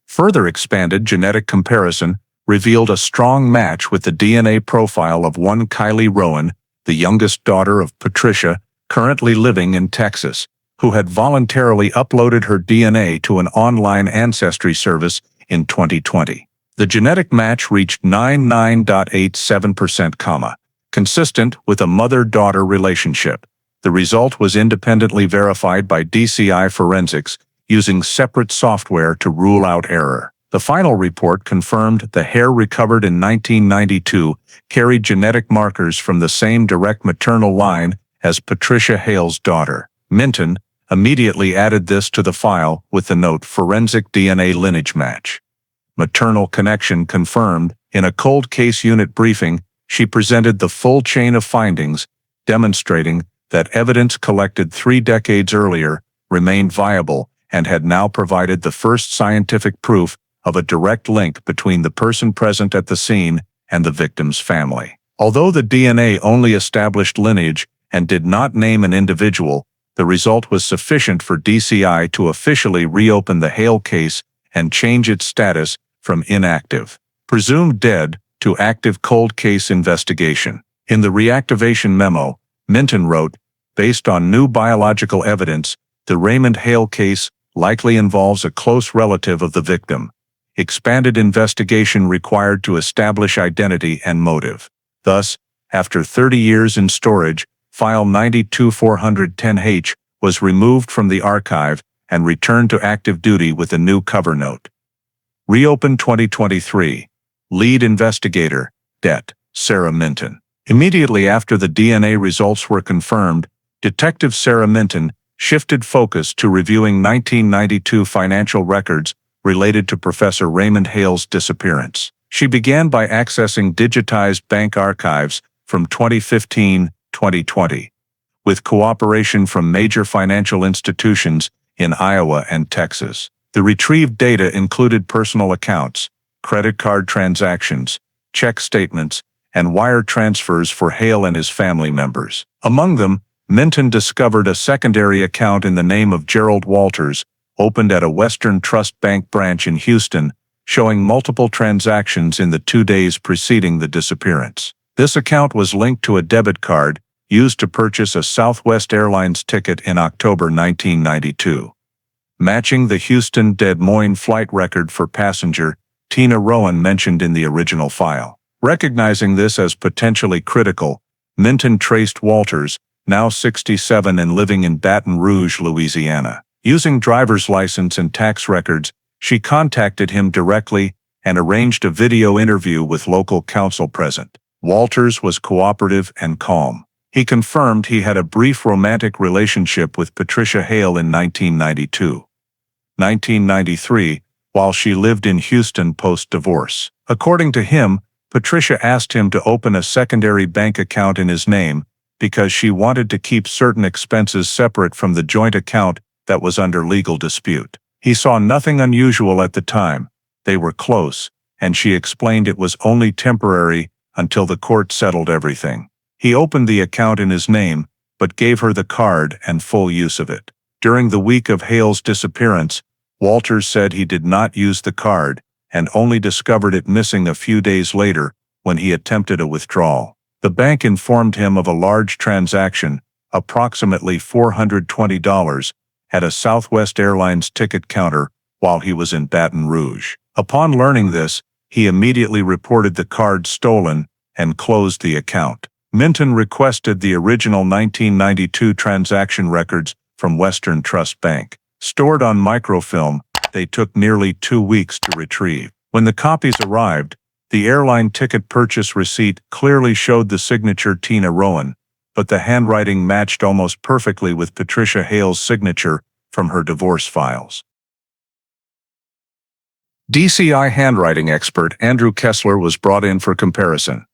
Further expanded genetic comparison revealed a strong match with the DNA profile of one Kylie Rowan, the youngest daughter of Patricia, currently living in Texas, who had voluntarily uploaded her DNA to an online ancestry service in 2020. The genetic match reached 99.87%, consistent with a mother-daughter relationship. The result was independently verified by DCI Forensics using separate software to rule out error. The final report confirmed the hair recovered in 1992 carried genetic markers from the same direct maternal line as Patricia Hale's daughter. Minton immediately added this to the file with the note "Forensic DNA lineage match." Maternal connection confirmed. In a cold case unit briefing, she presented the full chain of findings, demonstrating that evidence collected 3 decades earlier remained viable and had now provided the first scientific proof of a direct link between the person present at the scene and the victim's family. Although the DNA only established lineage and did not name an individual, the result was sufficient for DCI to officially reopen the Hale case and change its status from inactive, presumed dead, to active cold case investigation. In the reactivation memo, Minton wrote, "Based on new biological evidence, the Raymond Hale case likely involves a close relative of the victim. Expanded investigation required to establish identity and motive." Thus, after 30 years in storage, File 92-410H was removed from the archive and returned to active duty with a new cover note. Reopened 2023. Lead investigator, Det. Sarah Minton. Immediately after the DNA results were confirmed, Detective Sarah Minton shifted focus to reviewing 1992 financial records related to Professor Raymond Hale's disappearance. She began by accessing digitized bank archives from 2015-2020, with cooperation from major financial institutions in Iowa and Texas. The retrieved data included personal accounts, credit card transactions, check statements, and wire transfers for Hale and his family members. Among them, Minton discovered a secondary account in the name of Gerald Walters, opened at a Western Trust Bank branch in Houston, showing multiple transactions in the 2 days preceding the disappearance. This account was linked to a debit card used to purchase a Southwest Airlines ticket in October 1992. Matching the Houston-Des Moines flight record for passenger Tina Rowan mentioned in the original file. Recognizing this as potentially critical, Minton traced Walters, now 67 and living in Baton Rouge, Louisiana. Using driver's license and tax records, she contacted him directly and arranged a video interview with local counsel present. Walters was cooperative and calm. He confirmed he had a brief romantic relationship with Patricia Hale in 1992. 1993, while she lived in Houston post-divorce. According to him, Patricia asked him to open a secondary bank account in his name because she wanted to keep certain expenses separate from the joint account that was under legal dispute. He saw nothing unusual at the time. They were close, and she explained it was only temporary until the court settled everything. He opened the account in his name, but gave her the card and full use of it. During the week of Hale's disappearance, Walters said he did not use the card and only discovered it missing a few days later when he attempted a withdrawal. The bank informed him of a large transaction, approximately $420, at a Southwest Airlines ticket counter while he was in Baton Rouge. Upon learning this, he immediately reported the card stolen and closed the account. Minton requested the original 1992 transaction records from Western Trust Bank. Stored on microfilm, they took nearly 2 weeks to retrieve. When the copies arrived, the airline ticket purchase receipt clearly showed the signature Tina Rowan, but the handwriting matched almost perfectly with Patricia Hale's signature from her divorce files. DCI handwriting expert Andrew Kessler was brought in for comparison.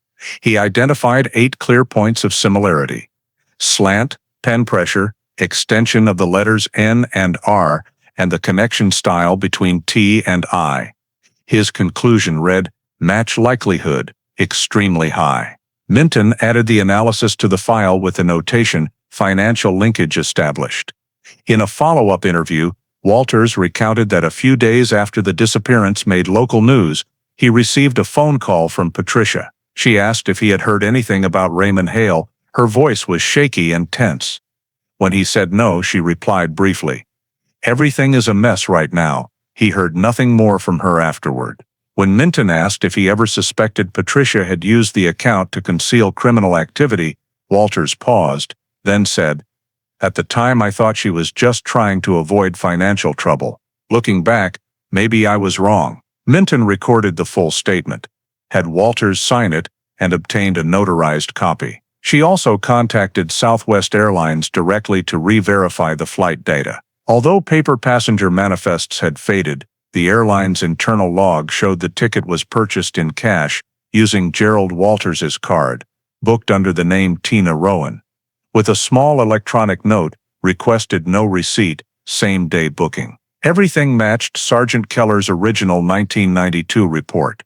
He identified 8 clear points of similarity: slant, pen pressure, extension of the letters N and R, and the connection style between T and I. His conclusion read, "Match likelihood, extremely high." Minton added the analysis to the file with the notation, "Financial linkage established." In a follow-up interview, Walters recounted that a few days after the disappearance made local news, He received a phone call from Patricia. She asked if he had heard anything about Raymond Hale. Her voice was shaky and tense. When he said no, she replied briefly, "Everything is a mess right now." He heard nothing more from her afterward. When Minton asked if he ever suspected Patricia had used the account to conceal criminal activity, Walters paused, then said, "At the time I thought she was just trying to avoid financial trouble. Looking back, maybe I was wrong." Minton recorded the full statement, had Walters sign it, and obtained a notarized copy. She also contacted Southwest Airlines directly to re-verify the flight data. Although paper passenger manifests had faded, the airline's internal log showed the ticket was purchased in cash, using Gerald Walters's card, booked under the name Tina Rowan. With a small electronic note, requested no receipt, same-day booking. Everything matched Sergeant Keller's original 1992 report.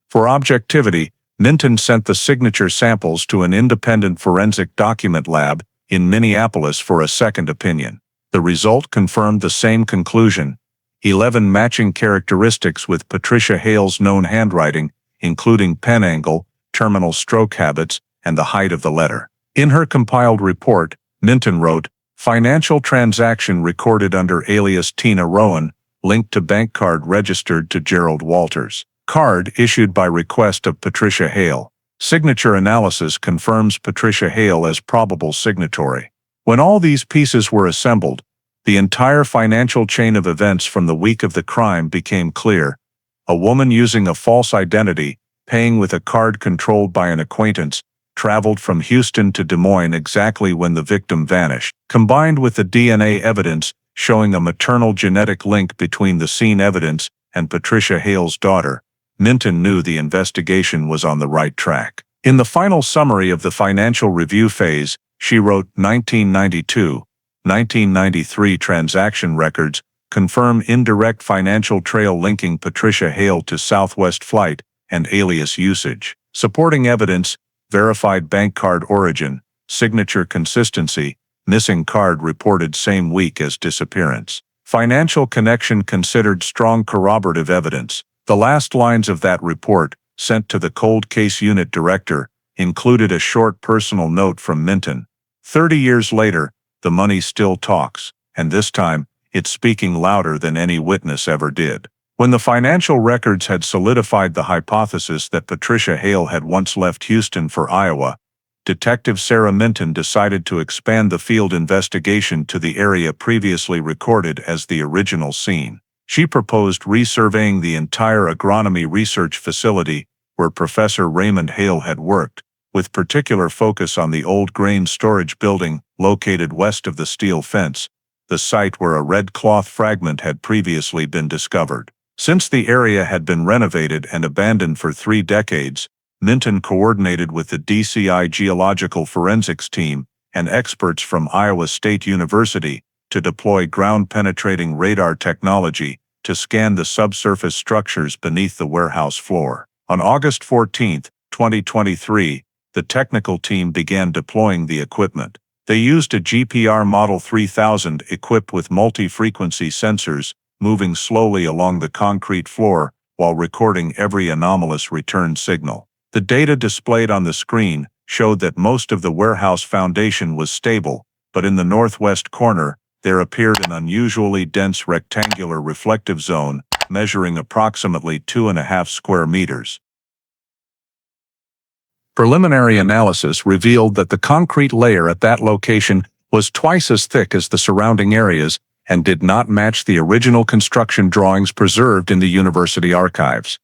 For objectivity, Minton sent the signature samples to an independent forensic document lab in Minneapolis for a second opinion. The result confirmed the same conclusion: 11 matching characteristics with Patricia Hale's known handwriting, including pen angle, terminal stroke habits, and the height of the letter. In her compiled report, Minton wrote, "Financial transaction recorded under alias Tina Rowan, linked to bank card registered to Gerald Walters. Card issued by request of Patricia Hale. Signature analysis confirms Patricia Hale as probable signatory." When all these pieces were assembled, the entire financial chain of events from the week of the crime became clear. A woman using a false identity, paying with a card controlled by an acquaintance, traveled from Houston to Des Moines exactly when the victim vanished. Combined with the DNA evidence showing a maternal genetic link between the scene evidence and Patricia Hale's daughter, Minton knew the investigation was on the right track. In the final summary of the financial review phase, she wrote, 1992, 1993 transaction records confirm indirect financial trail linking Patricia Hale to Southwest flight and alias usage. Supporting evidence, verified bank card origin, signature consistency, missing card reported same week as disappearance. Financial connection considered strong corroborative evidence. The last lines of that report, sent to the cold case unit director, included a short personal note from Minton. 30 years later, the money still talks, and this time, it's speaking louder than any witness ever did. When the financial records had solidified the hypothesis that Patricia Hale had once left Houston for Iowa, Detective Sarah Minton decided to expand the field investigation to the area previously recorded as the original scene. She proposed resurveying the entire agronomy research facility where Professor Raymond Hale had worked, with particular focus on the old grain storage building located west of the steel fence, the site where a red cloth fragment had previously been discovered. Since the area had been renovated and abandoned for 3 decades, Minton coordinated with the DCI Geological Forensics team and experts from Iowa State University to deploy ground-penetrating radar technology to scan the subsurface structures beneath the warehouse floor. On August 14, 2023, the technical team began deploying the equipment. They used a GPR Model 3000 equipped with multi-frequency sensors, moving slowly along the concrete floor while recording every anomalous return signal. The data displayed on the screen showed that most of the warehouse foundation was stable, but in the northwest corner, there appeared an unusually dense rectangular reflective zone, measuring approximately 2.5 square meters. Preliminary analysis revealed that the concrete layer at that location was twice as thick as the surrounding areas and did not match the original construction drawings preserved in the university archives.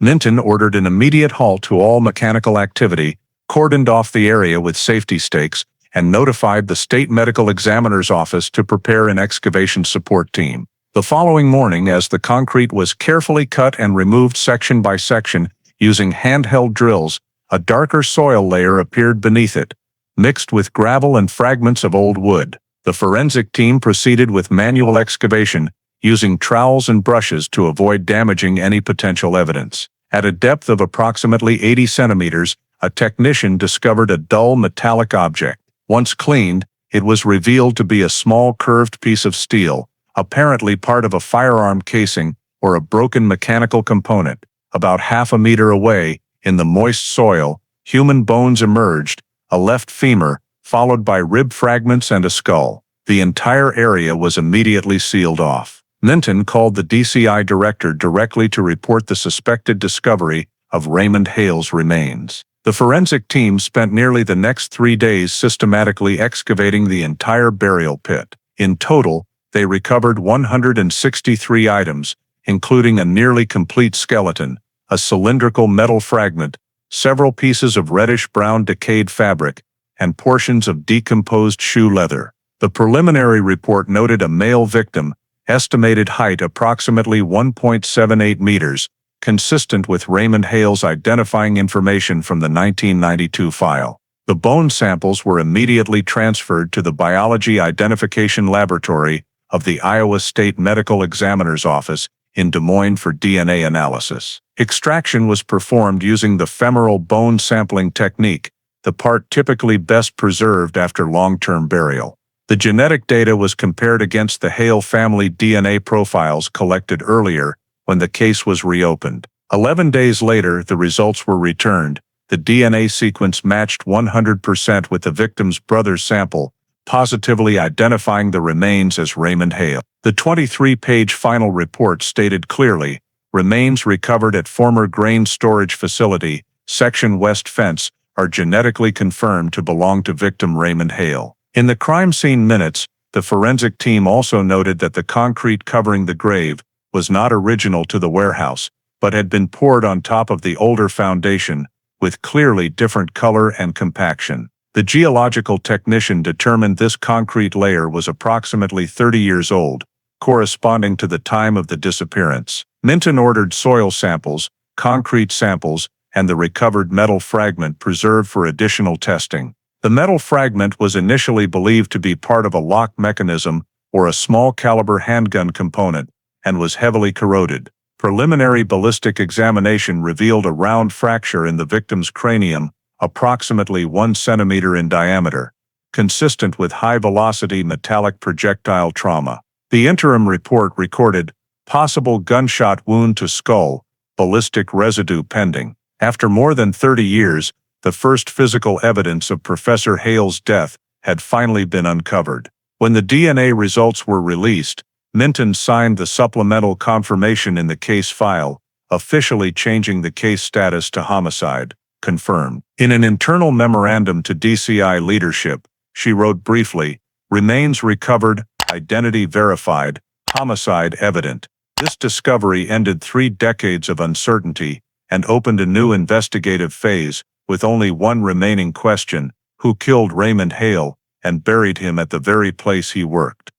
Minton ordered an immediate halt to all mechanical activity, cordoned off the area with safety stakes, and notified the state medical examiner's office to prepare an excavation support team. The following morning, as the concrete was carefully cut and removed section by section using handheld drills, a darker soil layer appeared beneath it, mixed with gravel and fragments of old wood. The forensic team proceeded with manual excavation, using trowels and brushes to avoid damaging any potential evidence. At a depth of approximately 80 centimeters, a technician discovered a dull metallic object. Once cleaned, it was revealed to be a small curved piece of steel, apparently part of a firearm casing or a broken mechanical component. About half a meter away, in the moist soil, human bones emerged, a left femur, followed by rib fragments and a skull. The entire area was immediately sealed off. Minton called the DCI director directly to report the suspected discovery of Raymond Hale's remains. The forensic team spent nearly the next 3 days systematically excavating the entire burial pit. In total, they recovered 163 items, including a nearly complete skeleton, a cylindrical metal fragment, several pieces of reddish-brown decayed fabric, and portions of decomposed shoe leather. The preliminary report noted a male victim, estimated height approximately 1.78 meters, consistent with Raymond Hale's identifying information from the 1992 file. The bone samples were immediately transferred to the Biology Identification Laboratory of the Iowa State Medical Examiner's Office in Des Moines for DNA analysis. Extraction was performed using the femoral bone sampling technique, the part typically best preserved after long-term burial. The genetic data was compared against the Hale family DNA profiles collected earlier when the case was reopened. 11 days later, the results were returned. The DNA sequence matched 100% with the victim's brother's sample, positively identifying the remains as Raymond Hale. The 23-page final report stated clearly, remains recovered at former grain storage facility, section west fence, are genetically confirmed to belong to victim Raymond Hale. In the crime scene minutes, the forensic team also noted that the concrete covering the grave was not original to the warehouse, but had been poured on top of the older foundation, with clearly different color and compaction. The geological technician determined this concrete layer was approximately 30 years old, corresponding to the time of the disappearance. Minton ordered soil samples, concrete samples, and the recovered metal fragment preserved for additional testing. The metal fragment was initially believed to be part of a lock mechanism or a small-caliber handgun component, and was heavily corroded. Preliminary ballistic examination revealed a round fracture in the victim's cranium, approximately 1 centimeter in diameter, consistent with high-velocity metallic projectile trauma. The interim report recorded possible gunshot wound to skull, ballistic residue pending. After more than 30 years, the first physical evidence of Professor Hale's death had finally been uncovered. When the DNA results were released, Minton signed the supplemental confirmation in the case file, officially changing the case status to homicide, confirmed. In an internal memorandum to DCI leadership, she wrote briefly, remains recovered, identity verified, homicide evident. This discovery ended 3 decades of uncertainty and opened a new investigative phase, with only one remaining question: who killed Raymond Hale and buried him at the very place he worked?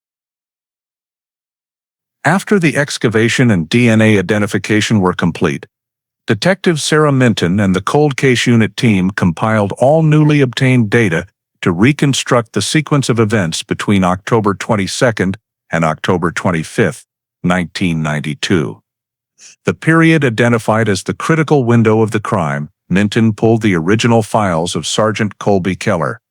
After the excavation and DNA identification were complete, Detective Sarah Minton and the Cold Case Unit team compiled all newly obtained data to reconstruct the sequence of events between October 22nd and October 25th, 1992. The period identified as the critical window of the crime. Minton pulled the original files of Sergeant Colby Keller,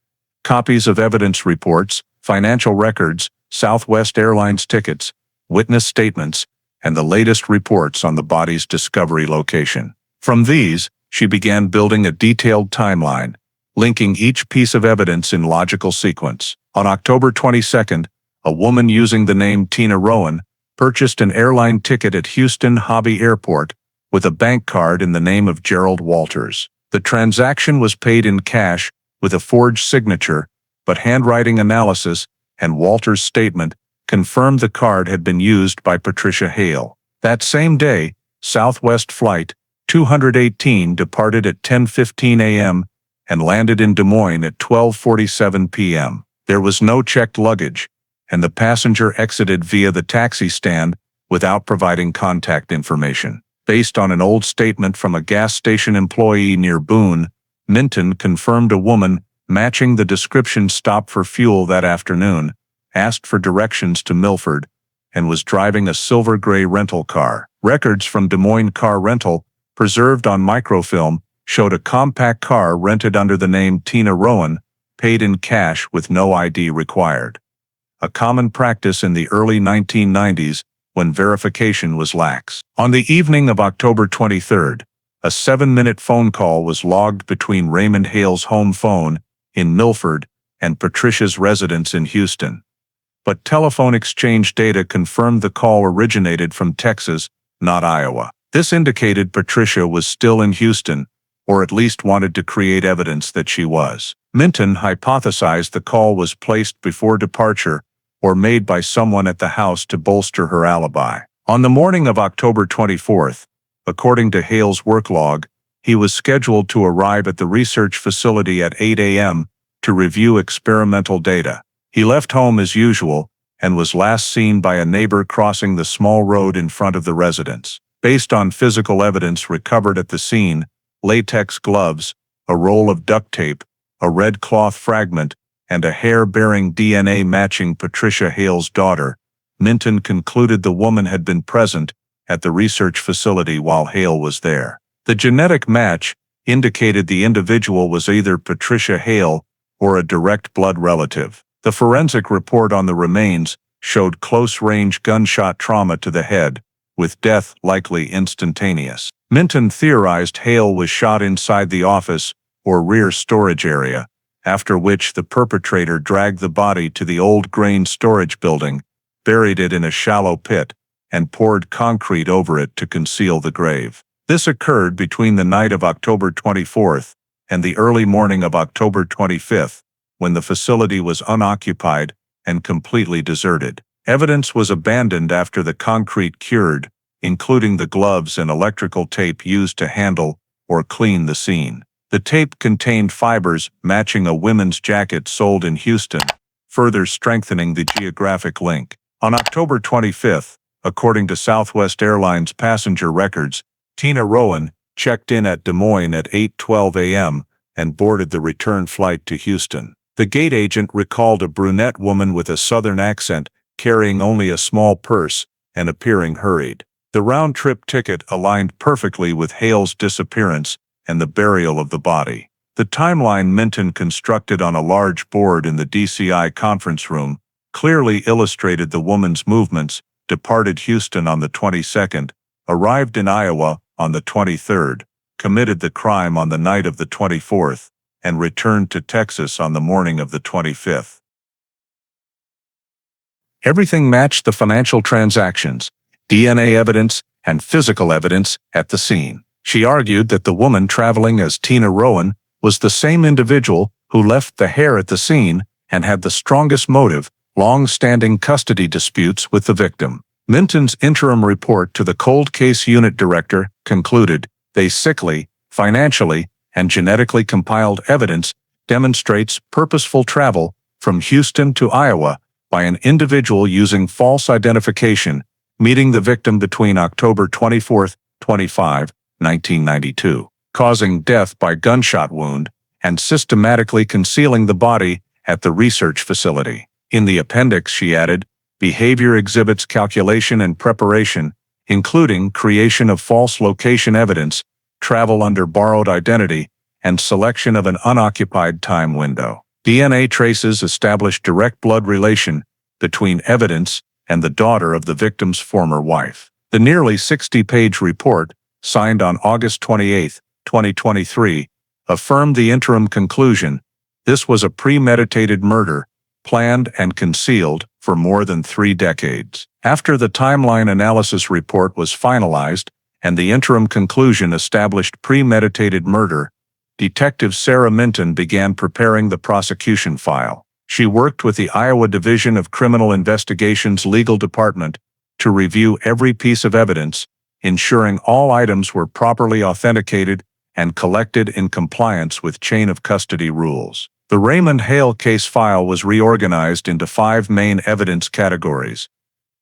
copies of evidence reports, financial records, Southwest Airlines tickets, witness statements, and the latest reports on the body's discovery location. From these, she began building a detailed timeline, linking each piece of evidence in logical sequence. On October 22nd, a woman using the name Tina Rowan purchased an airline ticket at Houston Hobby Airport with a bank card in the name of Gerald Walters. The transaction was paid in cash with a forged signature, but handwriting analysis and Walters' statement confirmed the card had been used by Patricia Hale. That same day, Southwest Flight 218 departed at 10:15 a.m. and landed in Des Moines at 12:47 p.m. There was no checked luggage, and the passenger exited via the taxi stand without providing contact information. Based on an old statement from a gas station employee near Boone, Minton confirmed a woman matching the description stopped for fuel that afternoon, asked for directions to Millford, and was driving a silver-gray rental car. Records from Des Moines Car Rental, preserved on microfilm, showed a compact car rented under the name Tina Rowan, paid in cash with no ID required. A common practice in the early 1990s, when verification was lax. On the evening of October 23rd, a 7-minute phone call was logged between Raymond Hale's home phone in Millford and Patricia's residence in Houston. But telephone exchange data confirmed the call originated from Texas, not Iowa. This indicated Patricia was still in Houston, or at least wanted to create evidence that she was. Minton hypothesized the call was placed before departure or made by someone at the house to bolster her alibi. On the morning of October 24th, according to Hale's work log, he was scheduled to arrive at the research facility at 8 a.m. to review experimental data. He left home as usual and was last seen by a neighbor crossing the small road in front of the residence. Based on physical evidence recovered at the scene, latex gloves, a roll of duct tape, a red cloth fragment, and a hair bearing DNA matching Patricia Hale's daughter, Minton concluded the woman had been present at the research facility while Hale was there. The genetic match indicated the individual was either Patricia Hale or a direct blood relative. The forensic report on the remains showed close-range gunshot trauma to the head, with death likely instantaneous. Minton theorized Hale was shot inside the office or rear storage area, after which the perpetrator dragged the body to the old grain storage building, buried it in a shallow pit, and poured concrete over it to conceal the grave. This occurred between the night of October 24th and the early morning of October 25th, when the facility was unoccupied and completely deserted. Evidence was abandoned after the concrete cured, including the gloves and electrical tape used to handle or clean the scene. The tape contained fibers matching a women's jacket sold in Houston, further strengthening the geographic link. On October 25th, according to Southwest Airlines passenger records, Tina Rowan checked in at Des Moines at 8:12 a.m. and boarded the return flight to Houston. The gate agent recalled a brunette woman with a southern accent, carrying only a small purse and appearing hurried. The round-trip ticket aligned perfectly with Hale's disappearance and the burial of the body. The timeline Minton constructed on a large board in the DCI conference room clearly illustrated the woman's movements: departed Houston on the 22nd, arrived in Iowa on the 23rd, committed the crime on the night of the 24th, and returned to Texas on the morning of the 25th. Everything matched the financial transactions, DNA evidence, and physical evidence at the scene. She argued that the woman traveling as Tina Rowan was the same individual who left the hair at the scene and had the strongest motive: long-standing custody disputes with the victim. Minton's interim report to the cold case unit director concluded, "The sickly, financially, and genetically compiled evidence demonstrates purposeful travel from Houston to Iowa by an individual using false identification, meeting the victim between October 24, 25, 1992, causing death by gunshot wound, and systematically concealing the body at the research facility." In the appendix, she added, "Behavior exhibits calculation and preparation, including creation of false location evidence, travel under borrowed identity, and selection of an unoccupied time window." DNA traces established direct blood relation between evidence and the daughter of the victim's former wife. The nearly 60-page report, signed on August 28, 2023, affirmed the interim conclusion: this was a premeditated murder, planned and concealed for more than 3 decades. After the timeline analysis report was finalized and the interim conclusion established premeditated murder, Detective Sarah Minton began preparing the prosecution file. She worked with the Iowa Division of Criminal Investigations Legal Department to review every piece of evidence, ensuring all items were properly authenticated and collected in compliance with chain of custody rules. The Raymond Hale case file was reorganized into 5 main evidence categories: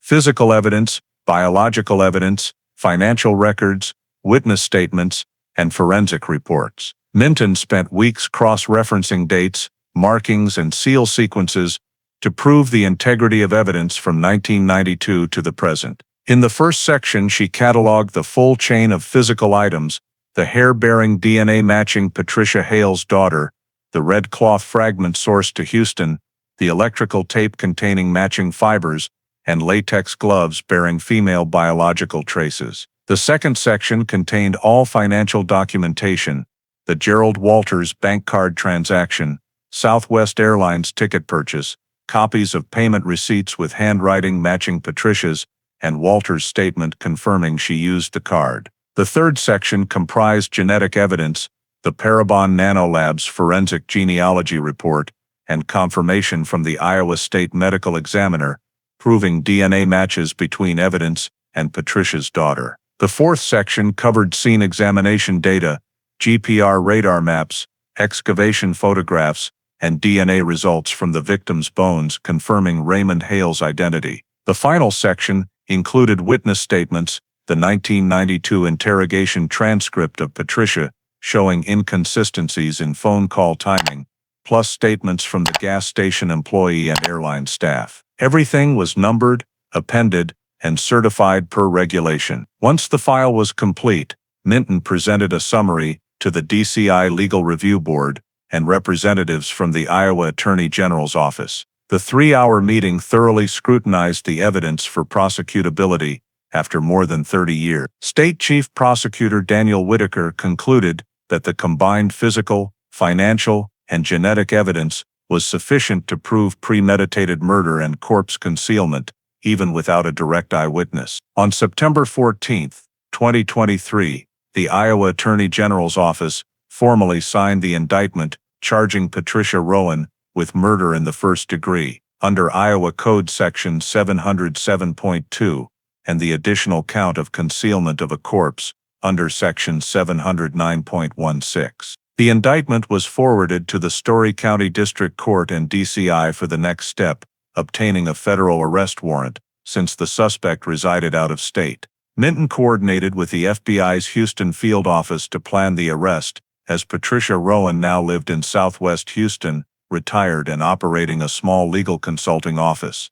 physical evidence, biological evidence, financial records, witness statements, and forensic reports. Minton spent weeks cross-referencing dates, markings, and seal sequences to prove the integrity of evidence from 1992 to the present. In the first section, she cataloged the full chain of physical items: the hair-bearing DNA matching Patricia Hale's daughter, the red cloth fragment sourced to Houston, the electrical tape containing matching fibers, and latex gloves bearing female biological traces. The second section contained all financial documentation: the Gerald Walters bank card transaction, Southwest Airlines ticket purchase, copies of payment receipts with handwriting matching Patricia's, and Walters' statement confirming she used the card. The third section comprised genetic evidence, the Parabon Nanolabs forensic genealogy report, and confirmation from the Iowa State Medical Examiner, proving DNA matches between evidence and Patricia's daughter. The fourth section covered scene examination data, GPR radar maps, excavation photographs, and DNA results from the victim's bones confirming Raymond Hale's identity. The final section included witness statements, the 1992 interrogation transcript of Patricia showing inconsistencies in phone call timing, plus statements from the gas station employee and airline staff. Everything was numbered, appended, and certified per regulation. Once the file was complete, Minton presented a summary to the DCI Legal Review Board and representatives from the Iowa Attorney General's office. The 3-hour meeting thoroughly scrutinized the evidence for prosecutability after more than 30 years. State Chief Prosecutor Daniel Whitaker concluded that the combined physical, financial, and genetic evidence was sufficient to prove premeditated murder and corpse concealment, even without a direct eyewitness. On September 14, 2023, the Iowa Attorney General's office formally signed the indictment charging Patricia Rowan with murder in the first degree, under Iowa Code Section 707.2, and the additional count of concealment of a corpse, under Section 709.16. The indictment was forwarded to the Story County District Court and DCI for the next step, obtaining a federal arrest warrant, since the suspect resided out of state. Minton coordinated with the FBI's Houston field office to plan the arrest, as Patricia Rowan now lived in Southwest Houston, retired and operating a small legal consulting office.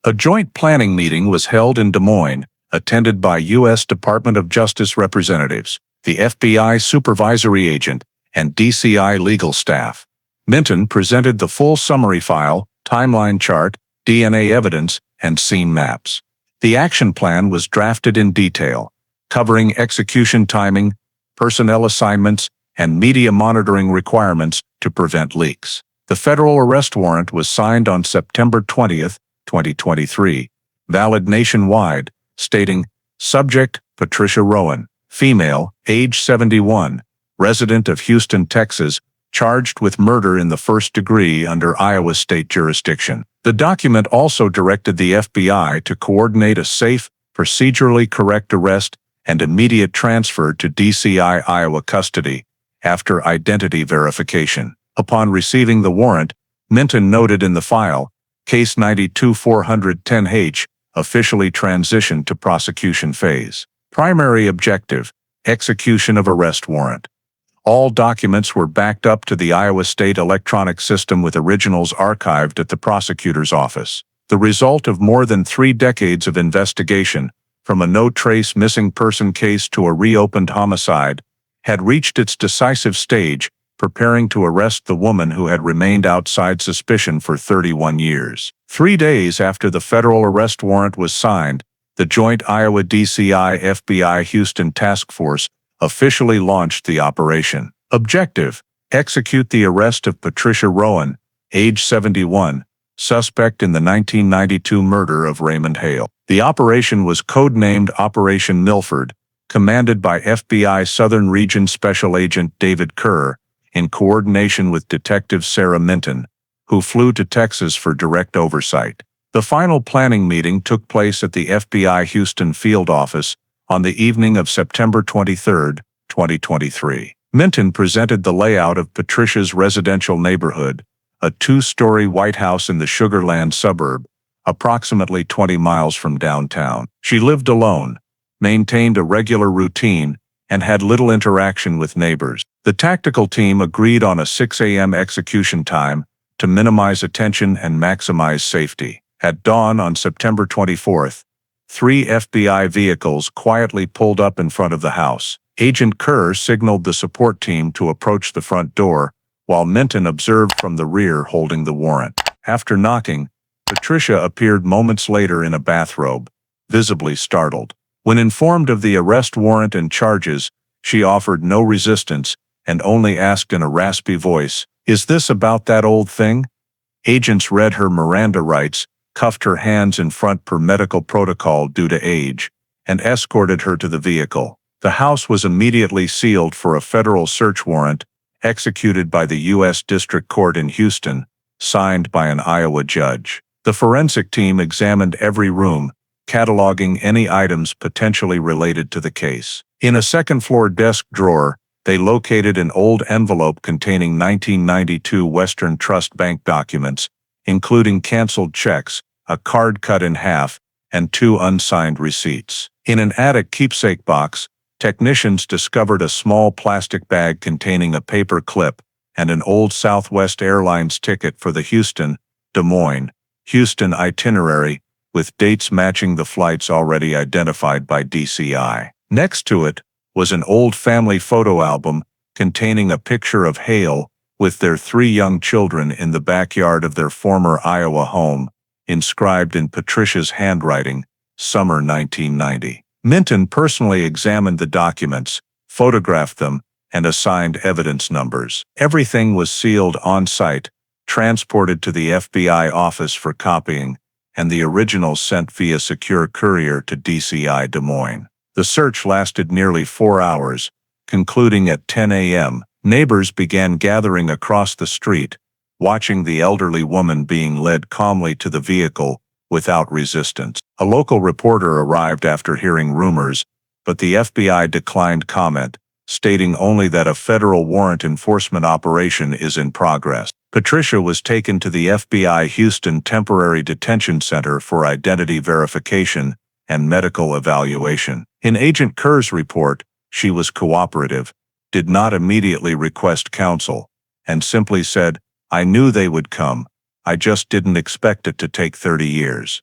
A joint planning meeting was held in Des Moines, attended by U.S. Department of Justice representatives, the FBI supervisory agent, and DCI legal staff. Minton presented the full summary file, timeline chart, DNA evidence, and scene maps. The action plan was drafted in detail, covering execution timing, personnel assignments, and media monitoring requirements to prevent leaks. The federal arrest warrant was signed on September 20, 2023, valid nationwide, stating, "Subject, Patricia Rowan, female, age 71, resident of Houston, Texas, charged with murder in the first degree under Iowa state jurisdiction." The document also directed the FBI to coordinate a safe, procedurally correct arrest and immediate transfer to DCI Iowa custody after identity verification. Upon receiving the warrant, Minton noted in the file, Case 92-410H, officially transitioned to prosecution phase. Primary objective: execution of arrest warrant. All documents were backed up to the Iowa State electronic system with originals archived at the prosecutor's office. The result of more than 3 decades of investigation, from a no-trace missing person case to a reopened homicide, had reached its decisive stage, preparing to arrest the woman who had remained outside suspicion for 31 years. 3 days after the federal arrest warrant was signed, the joint Iowa DCI FBI Houston Task Force officially launched the operation. Objective: execute the arrest of Patricia Rowan, age 71, suspect in the 1992 murder of Raymond Hale. The operation was codenamed Operation Millford, commanded by FBI Southern Region Special Agent David Kerr, in coordination with Detective Sarah Minton, who flew to Texas for direct oversight. The final planning meeting took place at the FBI Houston field office on the evening of September 23, 2023. Minton presented the layout of Patricia's residential neighborhood, a 2-story White House in the Sugar Land suburb, approximately 20 miles from downtown. She lived alone, maintained a regular routine, and had little interaction with neighbors. The tactical team agreed on a 6 a.m. execution time to minimize attention and maximize safety. At dawn on September 24th, 3 FBI vehicles quietly pulled up in front of the house. Agent Kerr signaled the support team to approach the front door, while Minton observed from the rear holding the warrant. After knocking, Patricia appeared moments later in a bathrobe, visibly startled. When informed of the arrest warrant and charges, she offered no resistance and only asked in a raspy voice, "Is this about that old thing?" Agents read her Miranda rights, cuffed her hands in front per medical protocol due to age, and escorted her to the vehicle. The house was immediately sealed for a federal search warrant, executed by the U.S. District Court in Houston, signed by an Iowa judge. The forensic team examined every room, cataloging any items potentially related to the case. In a second-floor desk drawer, they located an old envelope containing 1992 Western Trust Bank documents, including canceled checks, a card cut in half, and 2 unsigned receipts. In an attic keepsake box, technicians discovered a small plastic bag containing a paper clip and an old Southwest Airlines ticket for the Houston, Des Moines, Houston itinerary, with dates matching the flights already identified by DCI. Next to it was an old family photo album containing a picture of Hale with their 3 young children in the backyard of their former Iowa home, inscribed in Patricia's handwriting, summer 1990. Minton personally examined the documents, photographed them, and assigned evidence numbers. Everything was sealed on-site, transported to the FBI office for copying, and the original sent via secure courier to DCI Des Moines. The search lasted nearly 4 hours, concluding at 10 a.m. Neighbors began gathering across the street, watching the elderly woman being led calmly to the vehicle without resistance. A local reporter arrived after hearing rumors, but the FBI declined comment, stating only that a federal warrant enforcement operation is in progress. Patricia was taken to the FBI Houston Temporary Detention Center for identity verification and medical evaluation. In Agent Kerr's report, she was cooperative, did not immediately request counsel, and simply said, "I knew they would come. I just didn't expect it to take 30 years."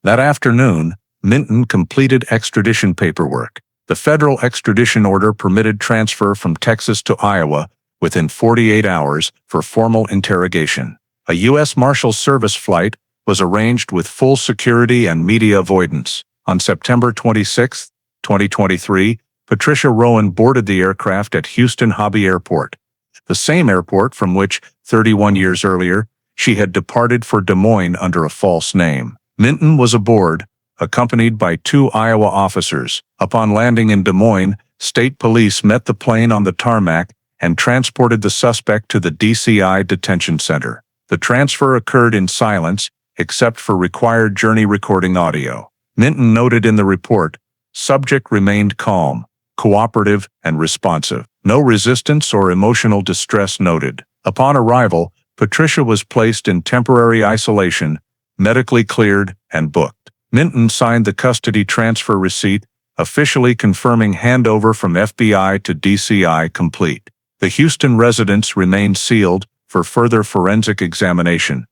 That afternoon, Minton completed extradition paperwork. The federal extradition order permitted transfer from Texas to Iowa within 48 hours for formal interrogation. A U.S. Marshals Service flight was arranged with full security and media avoidance. On September 26, 2023, Patricia Rowan boarded the aircraft at Houston Hobby Airport, the same airport from which, 31 years earlier, she had departed for Des Moines under a false name. Minton was aboard, accompanied by 2 Iowa officers. Upon landing in Des Moines, state police met the plane on the tarmac and transported the suspect to the DCI detention center. The transfer occurred in silence, except for required journey recording audio. Minton noted in the report, "Subject remained calm, cooperative, and responsive. No resistance or emotional distress noted." Upon arrival, Patricia was placed in temporary isolation, medically cleared, and booked. Minton signed the custody transfer receipt, officially confirming handover from FBI to DCI complete. The Houston residence remained sealed for further forensic examination,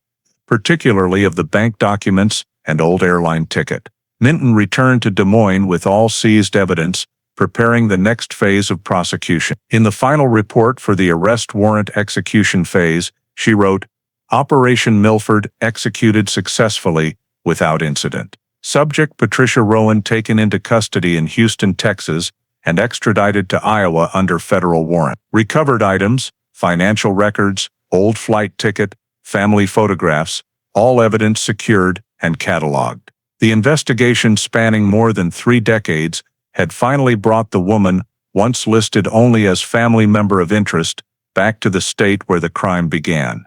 particularly of the bank documents and old airline ticket. Minton returned to Des Moines with all seized evidence, preparing the next phase of prosecution. In the final report for the arrest warrant execution phase, she wrote, "Operation Millford executed successfully, without incident. Subject Patricia Rowan taken into custody in Houston, Texas, and extradited to Iowa under federal warrant. Recovered items, financial records, old flight ticket, family photographs, all evidence secured and cataloged." The investigation, spanning more than 3 decades, had finally brought the woman, once listed only as family member of interest, back to the state where the crime began.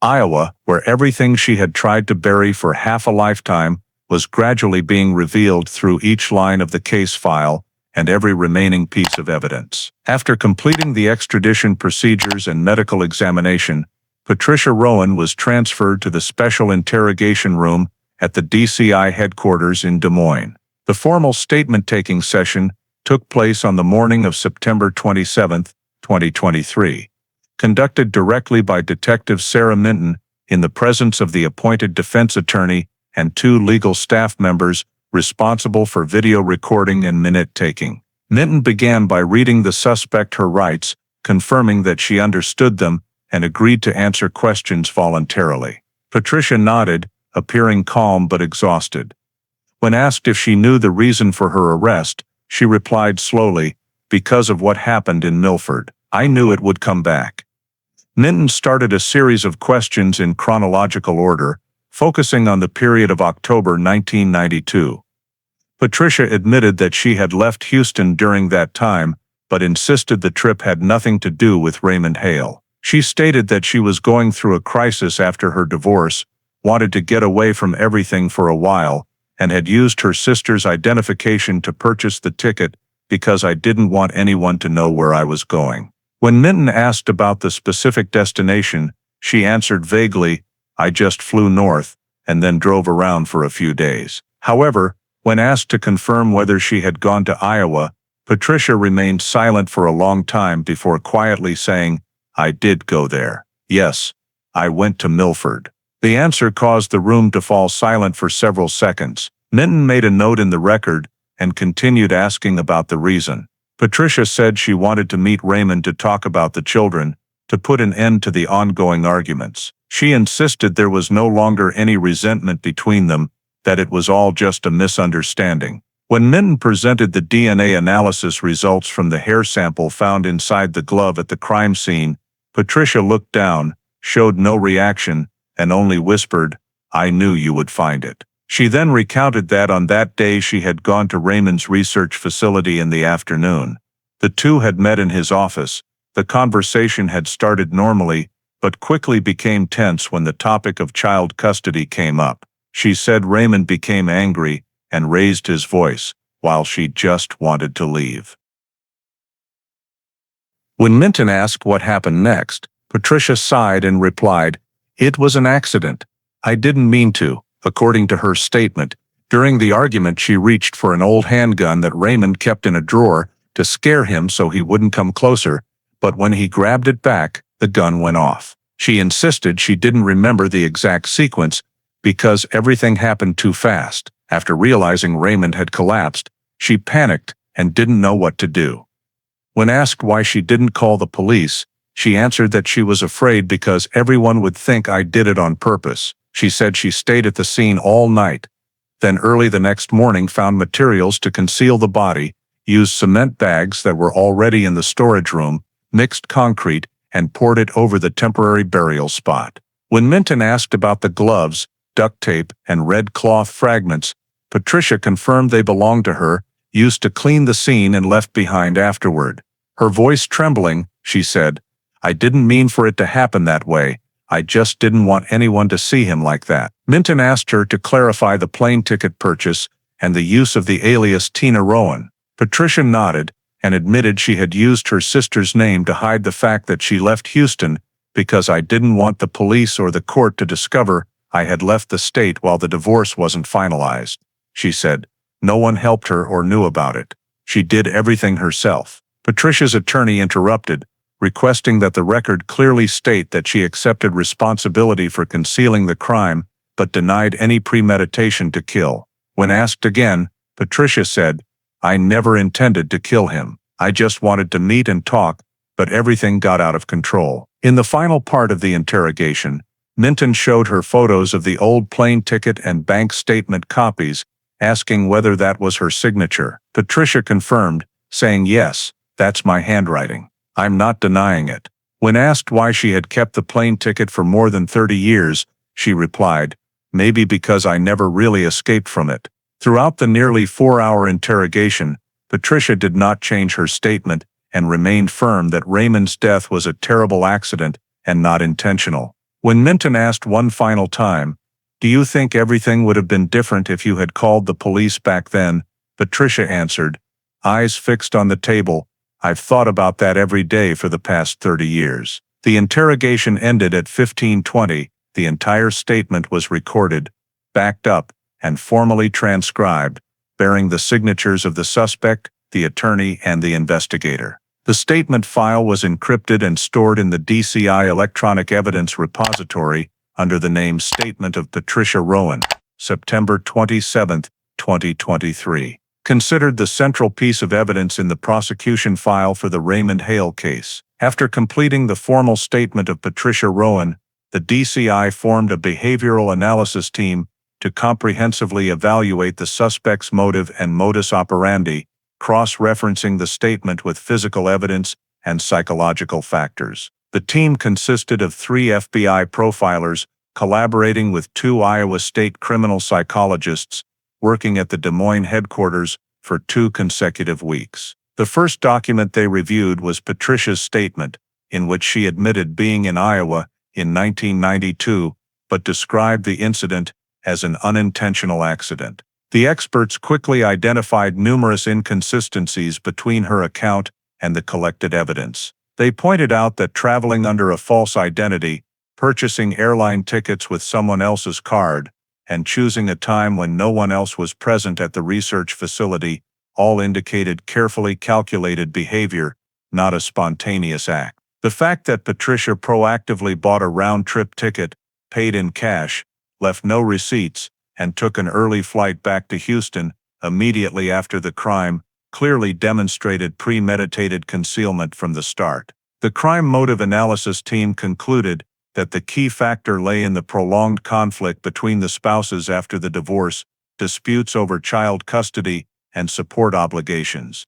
Iowa, where everything she had tried to bury for half a lifetime was gradually being revealed through each line of the case file and every remaining piece of evidence. After completing the extradition procedures and medical examination, Patricia Rowan was transferred to the special interrogation room at the DCI headquarters in Des Moines. The formal statement-taking session took place on the morning of September 27, 2023, conducted directly by Detective Sarah Minton in the presence of the appointed defense attorney and 2 legal staff members responsible for video recording and minute-taking. Minton began by reading the suspect her rights, confirming that she understood them and agreed to answer questions voluntarily. Patricia nodded, appearing calm but exhausted. When asked if she knew the reason for her arrest, she replied slowly, "Because of what happened in Millford. I knew it would come back." Minton started a series of questions in chronological order, focusing on the period of October 1992. Patricia admitted that she had left Houston during that time, but insisted the trip had nothing to do with Raymond Hale. She stated that she was going through a crisis after her divorce, wanted to get away from everything for a while, and had used her sister's identification to purchase the ticket because I didn't want anyone to know where I was going. When Minton asked about the specific destination, she answered vaguely, "I just flew north, and then drove around for a few days." However, when asked to confirm whether she had gone to Iowa, Patricia remained silent for a long time before quietly saying, "I did go there. Yes, I went to Millford." The answer caused the room to fall silent for several seconds. Minton made a note in the record and continued asking about the reason. Patricia said she wanted to meet Raymond to talk about the children, to put an end to the ongoing arguments. She insisted there was no longer any resentment between them, that it was all just a misunderstanding. When Minton presented the DNA analysis results from the hair sample found inside the glove at the crime scene, Patricia looked down, showed no reaction, and only whispered, "I knew you would find it." She then recounted that on that day she had gone to Raymond's research facility in the afternoon. The two had met in his office. The conversation had started normally, but quickly became tense when the topic of child custody came up. She said Raymond became angry and raised his voice, while she just wanted to leave. When Minton asked what happened next, Patricia sighed and replied, "It was an accident. I didn't mean to." According to her statement, during the argument she reached for an old handgun that Raymond kept in a drawer to scare him so he wouldn't come closer, but when he grabbed it back, the gun went off. She insisted she didn't remember the exact sequence because everything happened too fast. After realizing Raymond had collapsed, she panicked and didn't know what to do. When asked why she didn't call the police, she answered that she was afraid because everyone would think I did it on purpose. She said she stayed at the scene all night, then early the next morning found materials to conceal the body, used cement bags that were already in the storage room, mixed concrete, and poured it over the temporary burial spot. When Minton asked about the gloves, duct tape, and red cloth fragments, Patricia confirmed they belonged to her, used to clean the scene and left behind afterward. Her voice trembling, she said, "I didn't mean for it to happen that way. I just didn't want anyone to see him like that." Minton asked her to clarify the plane ticket purchase and the use of the alias Tina Rowan. Patricia nodded and admitted she had used her sister's name to hide the fact that she left Houston because I didn't want the police or the court to discover I had left the state while the divorce wasn't finalized. She said, "No one helped her or knew about it. She did everything herself." Patricia's attorney interrupted, requesting that the record clearly state that she accepted responsibility for concealing the crime, but denied any premeditation to kill. When asked again, Patricia said, "I never intended to kill him. I just wanted to meet and talk, but everything got out of control." In the final part of the interrogation, Minton showed her photos of the old plane ticket and bank statement copies, asking whether that was her signature. Patricia confirmed, saying, "Yes, that's my handwriting. I'm not denying it." When asked why she had kept the plane ticket for more than 30 years, she replied, "Maybe because I never really escaped from it." Throughout the nearly 4-hour interrogation, Patricia did not change her statement and remained firm that Raymond's death was a terrible accident and not intentional. When Minton asked one final time, "Do you think everything would have been different if you had called the police back then?" Patricia answered, eyes fixed on the table, "I've thought about that every day for the past 30 years. The interrogation ended at 15:20. The entire statement was recorded, backed up, and formally transcribed, bearing the signatures of the suspect, the attorney, and the investigator. The statement file was encrypted and stored in the DCI Electronic Evidence Repository under the name Statement of Patricia Rowan, September 27, 2023. Considered the central piece of evidence in the prosecution file for the Raymond Hale case. After completing the formal statement of Patricia Rowan, the DCI formed a behavioral analysis team to comprehensively evaluate the suspect's motive and modus operandi, cross-referencing the statement with physical evidence and psychological factors. The team consisted of 3 FBI profilers collaborating with 2 Iowa State criminal psychologists working at the Des Moines headquarters for 2 consecutive weeks. The first document they reviewed was Patricia's statement, in which she admitted being in Iowa in 1992, but described the incident as an unintentional accident. The experts quickly identified numerous inconsistencies between her account and the collected evidence. They pointed out that traveling under a false identity, purchasing airline tickets with someone else's card, and choosing a time when no one else was present at the research facility all indicated carefully calculated behavior, not a spontaneous act. The fact that Patricia proactively bought a round-trip ticket, paid in cash, left no receipts, and took an early flight back to Houston immediately after the crime clearly demonstrated premeditated concealment from the start. The crime motive analysis team concluded that the key factor lay in the prolonged conflict between the spouses after the divorce, disputes over child custody, and support obligations.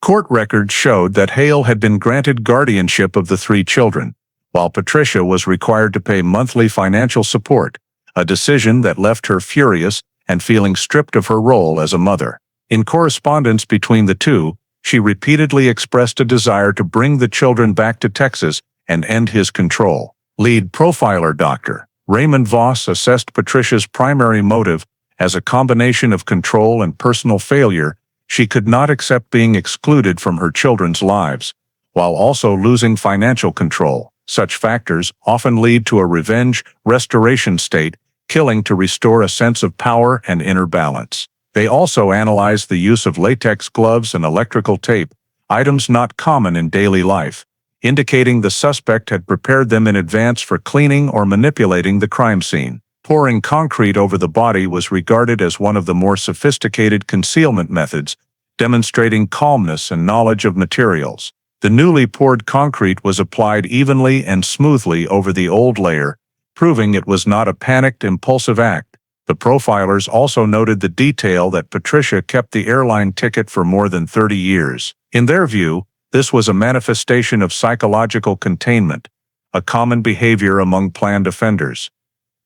Court records showed that Hale had been granted guardianship of the 3 children, while Patricia was required to pay monthly financial support, a decision that left her furious and feeling stripped of her role as a mother. In correspondence between the two, she repeatedly expressed a desire to bring the children back to Texas and end his control. Lead profiler Dr. Raymond Voss assessed Patricia's primary motive as a combination of control and personal failure. She could not accept being excluded from her children's lives, while also losing financial control. Such factors often lead to a revenge restoration state, killing to restore a sense of power and inner balance. They also analyzed the use of latex gloves and electrical tape, items not common in daily life, indicating the suspect had prepared them in advance for cleaning or manipulating the crime scene. Pouring concrete over the body was regarded as one of the more sophisticated concealment methods, demonstrating calmness and knowledge of materials. The newly poured concrete was applied evenly and smoothly over the old layer, proving it was not a panicked, impulsive act. The profilers also noted the detail that Patricia kept the airline ticket for more than 30 years. In their view, this was a manifestation of psychological containment, a common behavior among planned offenders.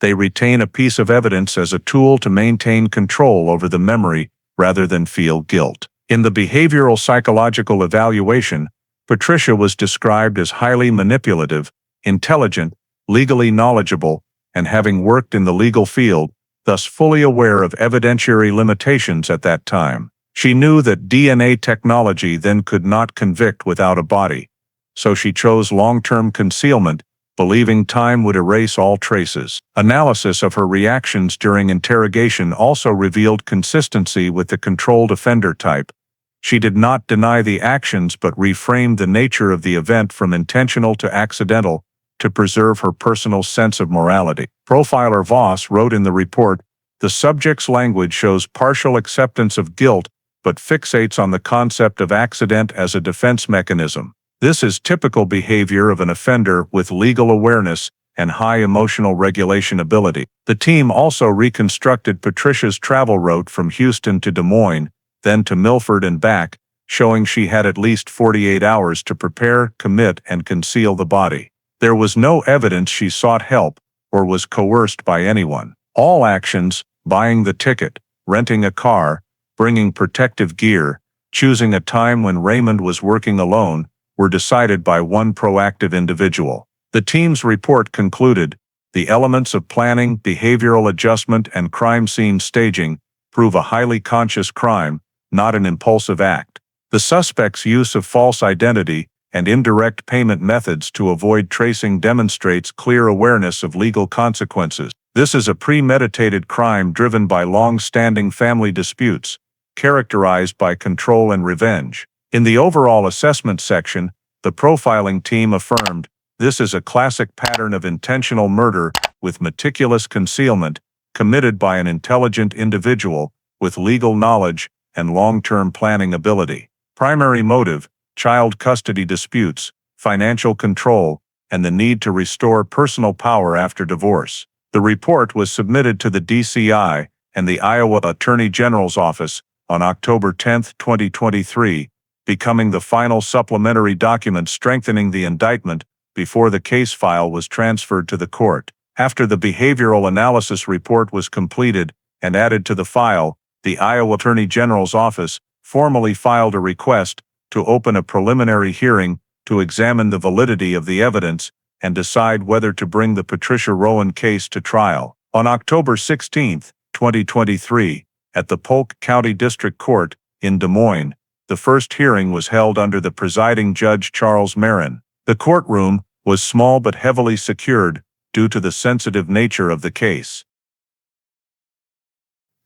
They retain a piece of evidence as a tool to maintain control over the memory rather than feel guilt. In the behavioral psychological evaluation, Patricia was described as highly manipulative, intelligent, legally knowledgeable, and having worked in the legal field, thus fully aware of evidentiary limitations at that time. She knew that DNA technology then could not convict without a body, so she chose long-term concealment, believing time would erase all traces. Analysis of her reactions during interrogation also revealed consistency with the controlled offender type. She did not deny the actions but reframed the nature of the event from intentional to accidental to preserve her personal sense of morality. Profiler Voss wrote in the report, "The subject's language shows partial acceptance of guilt but fixates on the concept of accident as a defense mechanism. This is typical behavior of an offender with legal awareness and high emotional regulation ability." The team also reconstructed Patricia's travel route from Houston to Des Moines, then to Millford and back, showing she had at least 48 hours to prepare, commit, and conceal the body. There was no evidence she sought help or was coerced by anyone. All actions, buying the ticket, renting a car, bringing protective gear, choosing a time when Raymond was working alone, were decided by one proactive individual. The team's report concluded, the elements of planning, behavioral adjustment, and crime scene staging prove a highly conscious crime, not an impulsive act. The suspect's use of false identity and indirect payment methods to avoid tracing demonstrates clear awareness of legal consequences. This is a premeditated crime driven by long-standing family disputes, characterized by control and revenge. In the overall assessment section, the profiling team affirmed, this is a classic pattern of intentional murder with meticulous concealment, committed by an intelligent individual with legal knowledge and long-term planning ability. Primary motive, child custody disputes, financial control, and the need to restore personal power after divorce. The report was submitted to the DCI and the Iowa Attorney General's Office on October 10, 2023, becoming the final supplementary document strengthening the indictment before the case file was transferred to the court. After the behavioral analysis report was completed and added to the file, the Iowa Attorney General's Office formally filed a request to open a preliminary hearing to examine the validity of the evidence and decide whether to bring the Patricia Rowan case to trial. On October 16, 2023, at the Polk County District Court in Des Moines, the first hearing was held under the presiding judge Charles Marin. The courtroom was small but heavily secured due to the sensitive nature of the case.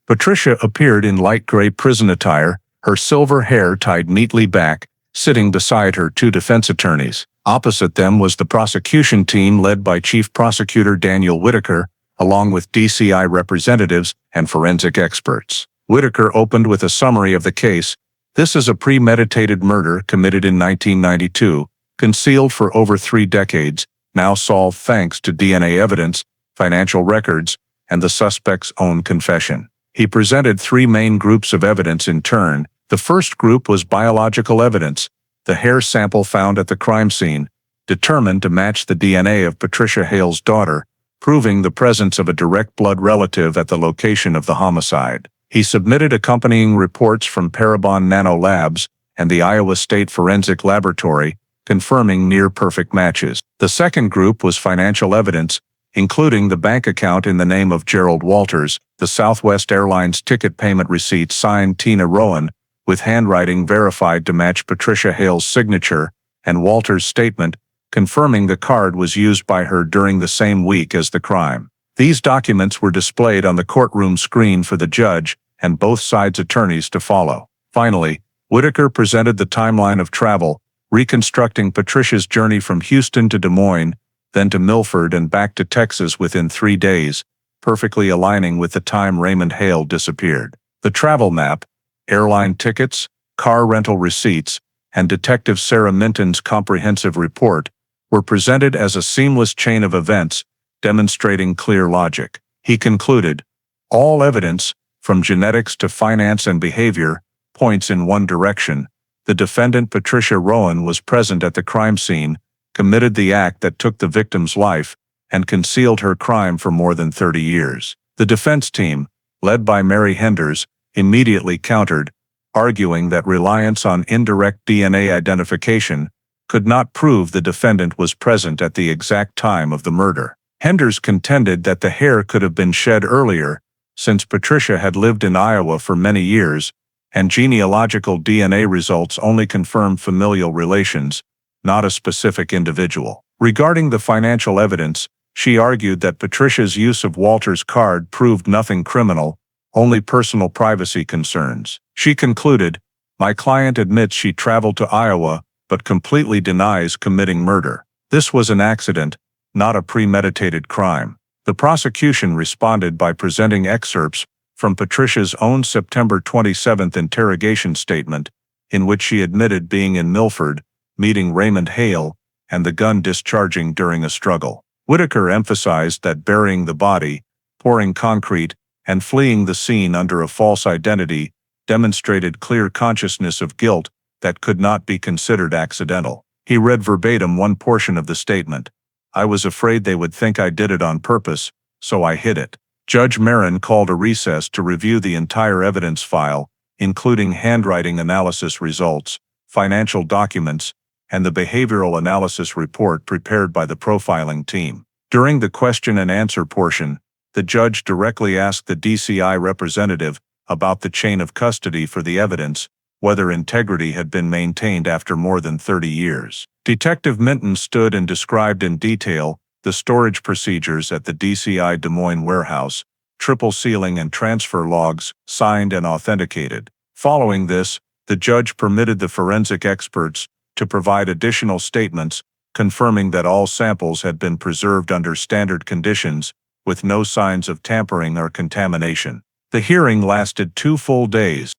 Patricia appeared in light gray prison attire, her silver hair tied neatly back, sitting beside her two defense attorneys. Opposite them was the prosecution team led by Chief Prosecutor Daniel Whitaker, along with DCI representatives and forensic experts. Whitaker opened with a summary of the case. This is a premeditated murder committed in 1992, concealed for over 3 decades, now solved thanks to DNA evidence, financial records, and the suspect's own confession. He presented 3 main groups of evidence in turn. The first group was biological evidence, the hair sample found at the crime scene, determined to match the DNA of Patricia Hale's daughter, proving the presence of a direct blood relative at the location of the homicide. He submitted accompanying reports from Parabon Nano Labs and the Iowa State Forensic Laboratory, confirming near-perfect matches. The second group was financial evidence, including the bank account in the name of Gerald Walters, the Southwest Airlines ticket payment receipt signed Tina Rowan, with handwriting verified to match Patricia Hale's signature, and Walters' statement, confirming the card was used by her during the same week as the crime. These documents were displayed on the courtroom screen for the judge and both sides' attorneys to follow. Finally, Whitaker presented the timeline of travel, reconstructing Patricia's journey from Houston to Des Moines, then to Millford and back to Texas within 3 days, perfectly aligning with the time Raymond Hale disappeared. The travel map, airline tickets, car rental receipts, and Detective Sarah Minton's comprehensive report were presented as a seamless chain of events, demonstrating clear logic. He concluded, all evidence, from genetics to finance and behavior, points in one direction. The defendant Patricia Rowan was present at the crime scene, committed the act that took the victim's life, and concealed her crime for more than 30 years. The defense team, led by Mary Henders, immediately countered, arguing that reliance on indirect DNA identification could not prove the defendant was present at the exact time of the murder. Henders contended that the hair could have been shed earlier, since Patricia had lived in Iowa for many years, and genealogical DNA results only confirmed familial relations, not a specific individual. Regarding the financial evidence, she argued that Patricia's use of Walter's card proved nothing criminal, only personal privacy concerns. She concluded, my client admits she traveled to Iowa, but completely denies committing murder. This was an accident, not a premeditated crime. The prosecution responded by presenting excerpts from Patricia's own September 27 interrogation statement, in which she admitted being in Millford, meeting Raymond Hale, and the gun discharging during a struggle. Whitaker emphasized that burying the body, pouring concrete, and fleeing the scene under a false identity demonstrated clear consciousness of guilt that could not be considered accidental. He read verbatim one portion of the statement. I was afraid they would think I did it on purpose, so I hid it. Judge Marin called a recess to review the entire evidence file, including handwriting analysis results, financial documents, and the behavioral analysis report prepared by the profiling team. During the question and answer portion, the judge directly asked the DCI representative about the chain of custody for the evidence, whether integrity had been maintained after more than 30 years. Detective Minton stood and described in detail the storage procedures at the DCI Des Moines warehouse, triple sealing and transfer logs, signed and authenticated. Following this, the judge permitted the forensic experts to provide additional statements, confirming that all samples had been preserved under standard conditions, with no signs of tampering or contamination. The hearing lasted 2 full days.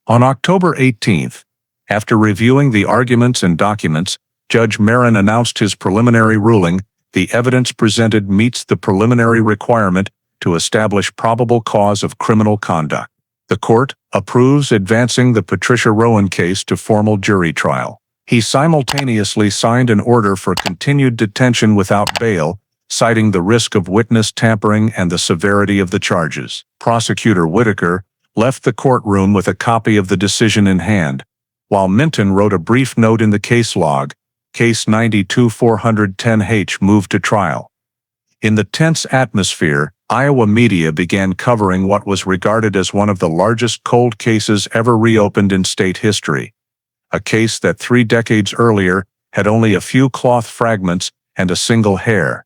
On October 18, After reviewing the arguments and documents, Judge Marin announced his preliminary ruling. The evidence presented meets the preliminary requirement to establish probable cause of criminal conduct. The court approves advancing the Patricia Rowan case to formal jury trial. He simultaneously signed an order for continued detention without bail, citing the risk of witness tampering and the severity of the charges. Prosecutor Whitaker left the courtroom with a copy of the decision in hand, while Minton wrote a brief note in the case log. Case 92-410H moved to trial. In the tense atmosphere, Iowa media began covering what was regarded as one of the largest cold cases ever reopened in state history. A case that 3 decades earlier had only a few cloth fragments and a single hair,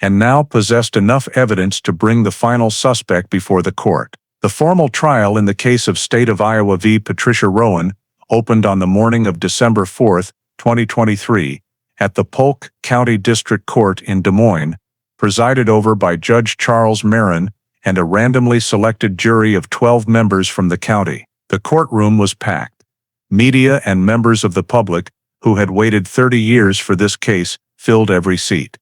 and now possessed enough evidence to bring the final suspect before the court. The formal trial in the case of State of Iowa v. Patricia Rowan opened on the morning of December 4, 2023, at the Polk County District Court in Des Moines, presided over by Judge Charles Marin and a randomly selected jury of 12 members from the county. The courtroom was packed. Media and members of the public, who had waited 30 years for this case, filled every seat.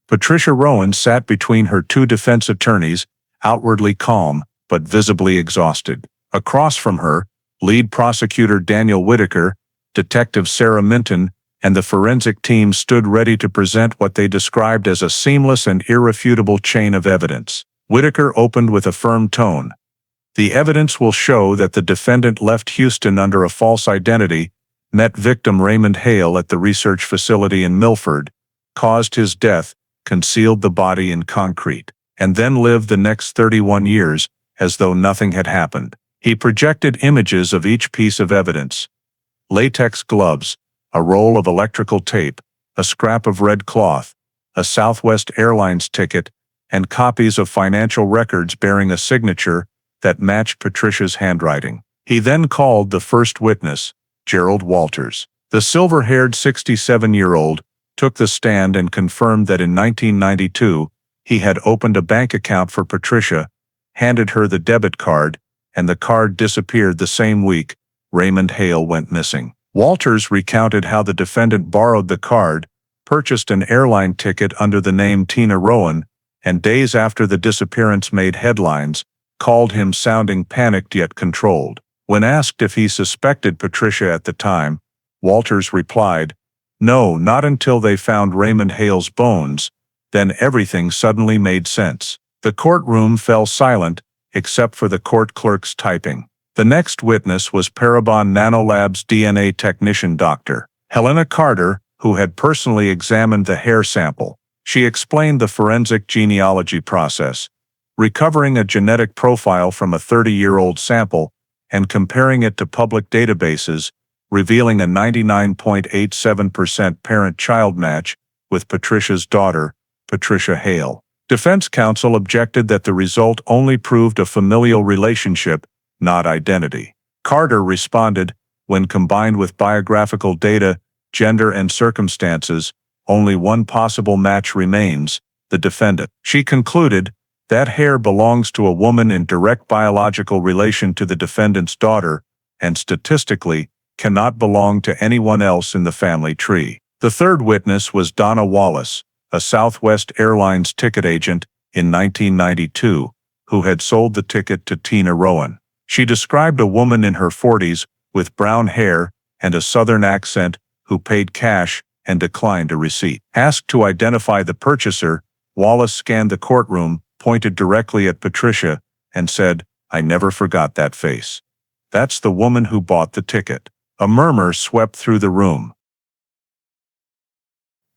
Patricia Rowan sat between her 2 defense attorneys, outwardly calm but visibly exhausted. Across from her, lead prosecutor Daniel Whitaker, Detective Sarah Minton, and the forensic team stood ready to present what they described as a seamless and irrefutable chain of evidence. Whitaker opened with a firm tone. The evidence will show that the defendant left Houston under a false identity, met victim Raymond Hale at the research facility in Millford, caused his death, concealed the body in concrete, and then lived the next 31 years as though nothing had happened. He projected images of each piece of evidence: latex gloves, a roll of electrical tape, a scrap of red cloth, a Southwest Airlines ticket, and copies of financial records bearing a signature that matched Patricia's handwriting. He then called the first witness, Gerald Walters. The silver-haired 67-year-old took the stand and confirmed that in 1992, he had opened a bank account for Patricia, handed her the debit card, and the card disappeared the same week Raymond Hale went missing. Walters recounted how the defendant borrowed the card, purchased an airline ticket under the name Tina Rowan, and days after the disappearance made headlines, called him sounding panicked yet controlled. When asked if he suspected Patricia at the time, Walters replied, "No, not until they found Raymond Hale's bones. Then everything suddenly made sense." The courtroom fell silent, except for the court clerk's typing. The next witness was Parabon Nanolabs DNA technician Dr. Helena Carter, who had personally examined the hair sample. She explained the forensic genealogy process, recovering a genetic profile from a 30-year-old sample and comparing it to public databases, revealing a 99.87% parent-child match with Patricia's daughter, Patricia Hale. Defense counsel objected that the result only proved a familial relationship, not identity. Carter responded, when combined with biographical data, gender and circumstances, only one possible match remains: the defendant. She concluded, that hair belongs to a woman in direct biological relation to the defendant's daughter, and statistically, cannot belong to anyone else in the family tree. The third witness was Donna Wallace, a Southwest Airlines ticket agent in 1992, who had sold the ticket to Tina Rowan. She described a woman in her 40s with brown hair and a Southern accent who paid cash and declined a receipt. Asked to identify the purchaser, Wallace scanned the courtroom, pointed directly at Patricia, and said, "I never forgot that face. That's the woman who bought the ticket." A murmur swept through the room.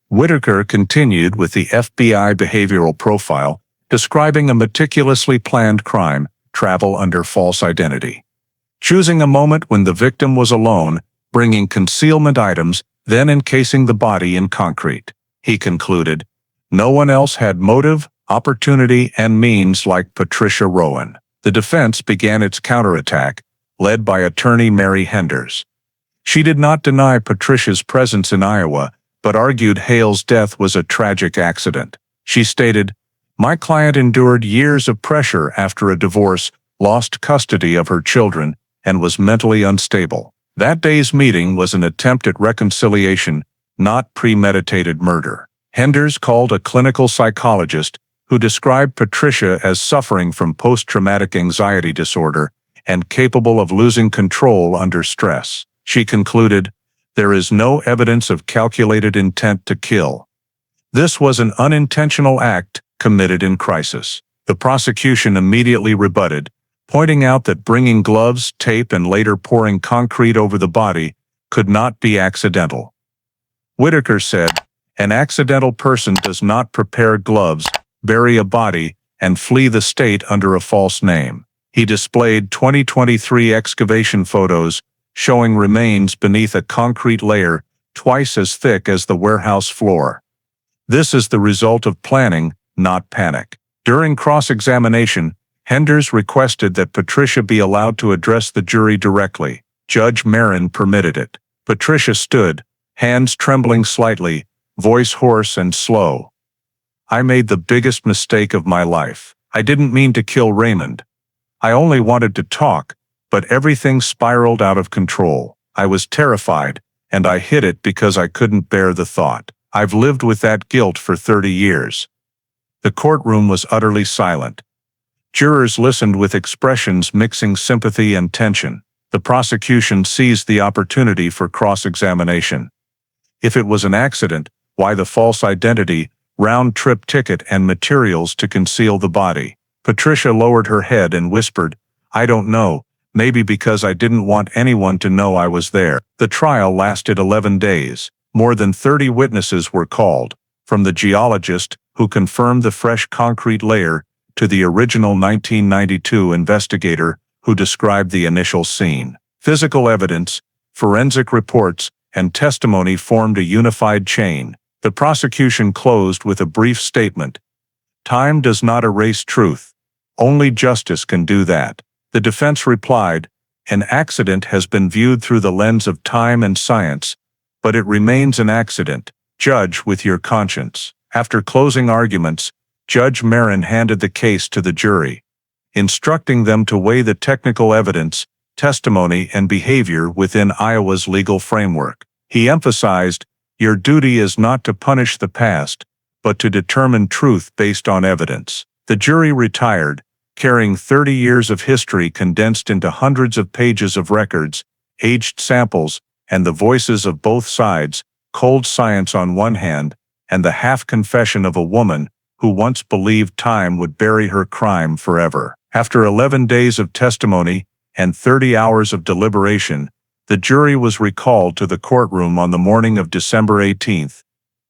Whitaker continued with the FBI behavioral profile, describing a meticulously planned crime: travel under false identity. Choosing a moment when the victim was alone, bringing concealment items, then encasing the body in concrete. He concluded, no one else had motive, opportunity, and means like Patricia Rowan. The defense began its counterattack, led by attorney Mary Henders. She did not deny Patricia's presence in Iowa, but argued Hale's death was a tragic accident. She stated, "My client endured years of pressure after a divorce, lost custody of her children, and was mentally unstable. That day's meeting was an attempt at reconciliation, not premeditated murder. Henders called a clinical psychologist who described Patricia as suffering from post-traumatic anxiety disorder and capable of losing control under stress. She concluded, "There is no evidence of calculated intent to kill. This was an unintentional act committed in crisis." The prosecution immediately rebutted, pointing out that bringing gloves, tape, and later pouring concrete over the body could not be accidental. Whitaker said, "An accidental person does not prepare gloves, bury a body, and flee the state under a false name." He displayed 2023 excavation photos showing remains beneath a concrete layer twice as thick as the warehouse floor. This is the result of planning, not panic. During cross-examination, Henders requested that Patricia be allowed to address the jury directly. Judge Marin permitted it. Patricia stood, hands trembling slightly, voice hoarse and slow. "I made the biggest mistake of my life. I didn't mean to kill Raymond. I only wanted to talk, but everything spiraled out of control. I was terrified, and I hid it because I couldn't bear the thought. I've lived with that guilt for 30 years. The courtroom was utterly silent. Jurors listened with expressions mixing sympathy and tension. The prosecution seized the opportunity for cross-examination. If it was an accident, why the false identity, round-trip ticket, and materials to conceal the body? Patricia lowered her head and whispered, "I don't know, maybe because I didn't want anyone to know I was there." The trial lasted 11 days. More than 30 witnesses were called, from the geologist who confirmed the fresh concrete layer to the original 1992 investigator who described the initial scene. Physical evidence, forensic reports, and testimony formed a unified chain. The prosecution closed with a brief statement. "Time does not erase truth. Only justice can do that." The defense replied, "An accident has been viewed through the lens of time and science, but it remains an accident. Judge with your conscience." After closing arguments, Judge Marin handed the case to the jury, instructing them to weigh the technical evidence, testimony, and behavior within Iowa's legal framework. He emphasized, "Your duty is not to punish the past, but to determine truth based on evidence." The jury retired, carrying 30 years of history condensed into hundreds of pages of records, aged samples, and the voices of both sides, cold science on one hand, and the half-confession of a woman who once believed time would bury her crime forever. After 11 days of testimony and 30 hours of deliberation, the jury was recalled to the courtroom on the morning of December 18,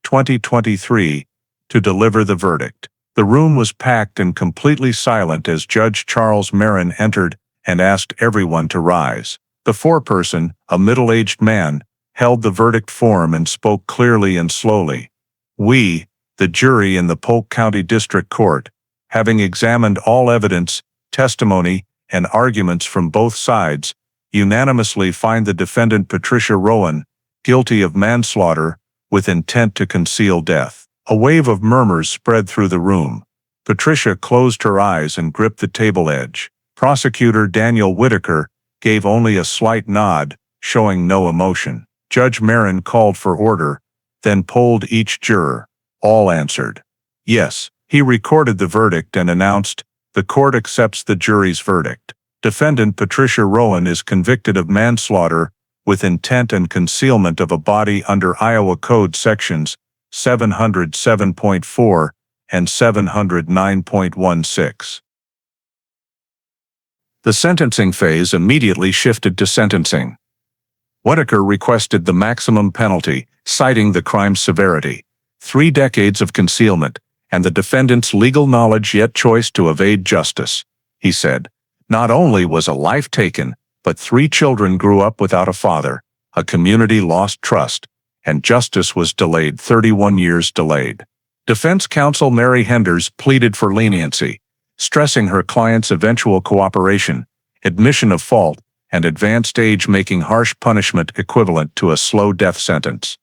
2023, to deliver the verdict. The room was packed and completely silent as Judge Charles Marin entered and asked everyone to rise. The foreperson, a middle-aged man, held the verdict form and spoke clearly and slowly. "We, the jury in the Polk County District Court, having examined all evidence, testimony, and arguments from both sides, unanimously find the defendant Patricia Rowan guilty of manslaughter with intent to conceal death." A wave of murmurs spread through the room. Patricia closed her eyes and gripped the table edge. Prosecutor Daniel Whitaker gave only a slight nod, showing no emotion. Judge Marin called for order, then polled each juror. All answered yes. He recorded the verdict and announced, "The court accepts the jury's verdict. Defendant Patricia Rowan is convicted of manslaughter with intent and concealment of a body under Iowa Code Sections 707.4 and 709.16. The sentencing phase immediately shifted to sentencing. Whitaker requested the maximum penalty, citing the crime's severity, 3 decades of concealment, and the defendant's legal knowledge yet choice to evade justice. He said, "Not only was a life taken, but 3 children grew up without a father, a community lost trust, and justice was delayed 31 years delayed." Defense counsel Mary Henders pleaded for leniency, stressing her client's eventual cooperation, admission of fault, and advanced age making harsh punishment equivalent to a slow death sentence.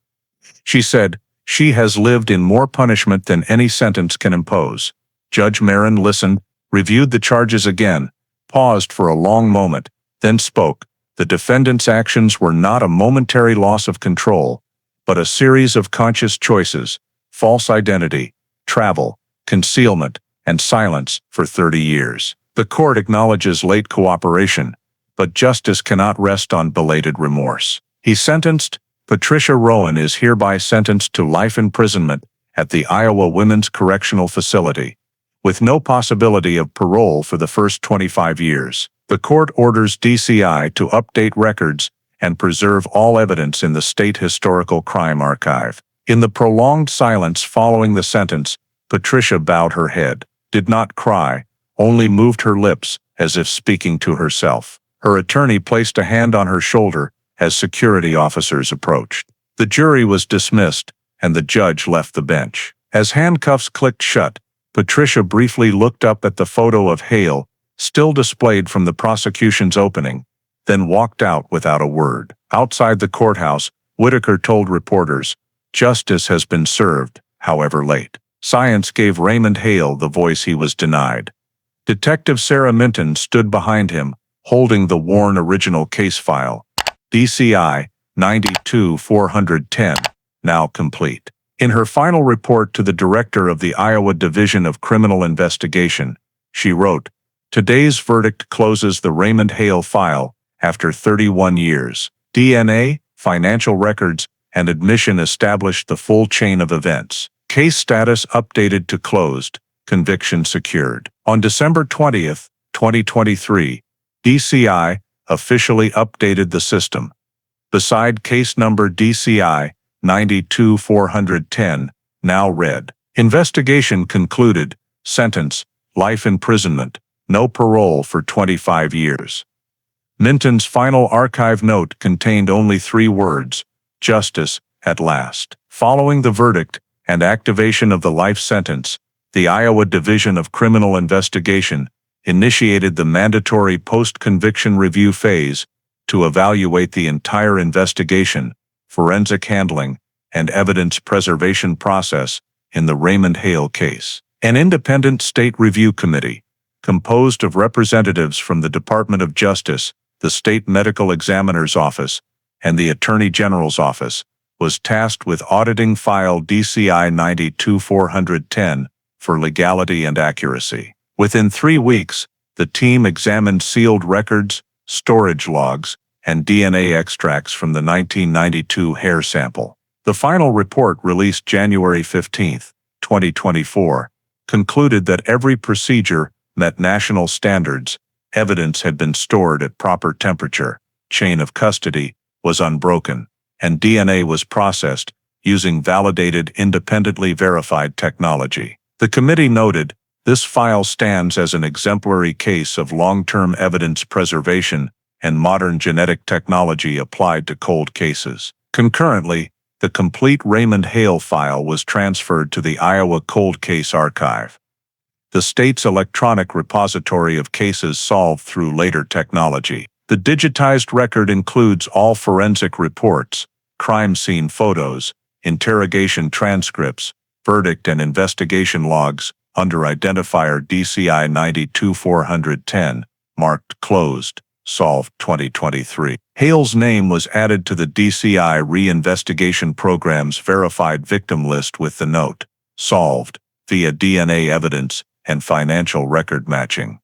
She said, "She has lived in more punishment than any sentence can impose." Judge Marin listened, reviewed the charges again, paused for a long moment, then spoke, The defendant's actions were not a momentary loss of control, but a series of conscious choices: false identity, travel, concealment, and silence for 30 years. The court acknowledges late cooperation, but justice cannot rest on belated remorse. He sentenced, Patricia Rowan is hereby sentenced to life imprisonment at the Iowa Women's Correctional Facility, with no possibility of parole for the first 25 years. The court orders DCI to update records and preserve all evidence in the State Historical Crime Archive. In the prolonged silence following the sentence, Patricia bowed her head, did not cry, only moved her lips as if speaking to herself. Her attorney placed a hand on her shoulder as security officers approached. The jury was dismissed, and the judge left the bench. As handcuffs clicked shut, Patricia briefly looked up at the photo of Hale, still displayed from the prosecution's opening, then walked out without a word. Outside the courthouse, Whitaker told reporters, "Justice has been served, however late." Science gave Raymond Hale the voice he was denied. Detective Sarah Minton stood behind him, holding the worn original case file. DCI 92-410, now complete. In her final report to the director of the Iowa Division of Criminal Investigation, she wrote, "Today's verdict closes the Raymond Hale file after 31 years. DNA, financial records, and admission established the full chain of events. Case status updated to closed, conviction secured." On December 20, 2023, DCI officially updated the system. Beside case number DCI 92-410, now read, "Investigation concluded, sentence, life imprisonment, no parole for 25 years. Minton's final archive note contained only 3 words, "Justice, at last." Following the verdict and activation of the life sentence, the Iowa Division of Criminal Investigation initiated the mandatory post-conviction review phase to evaluate the entire investigation, forensic handling, and evidence preservation process in the Raymond Hale case. An independent state review committee, composed of representatives from the Department of Justice, the State Medical Examiner's Office, and the Attorney General's Office, was tasked with auditing file DCI 92-410 for legality and accuracy. Within 3 weeks, the team examined sealed records, storage logs, and DNA extracts from the 1992 hair sample. The final report, released January 15, 2024, concluded that every procedure met national standards, evidence had been stored at proper temperature, chain of custody was unbroken, and DNA was processed using validated, independently verified technology. The committee noted, "This file stands as an exemplary case of long-term evidence preservation and modern genetic technology applied to cold cases." Concurrently, the complete Raymond Hale file was transferred to the Iowa Cold Case Archive, the state's electronic repository of cases solved through later technology. The digitized record includes all forensic reports, crime scene photos, interrogation transcripts, verdict and investigation logs, under identifier DCI 92-410, marked closed, solved 2023. Hale's name was added to the DCI Reinvestigation Program's verified victim list with the note, "Solved," via DNA evidence and financial record matching.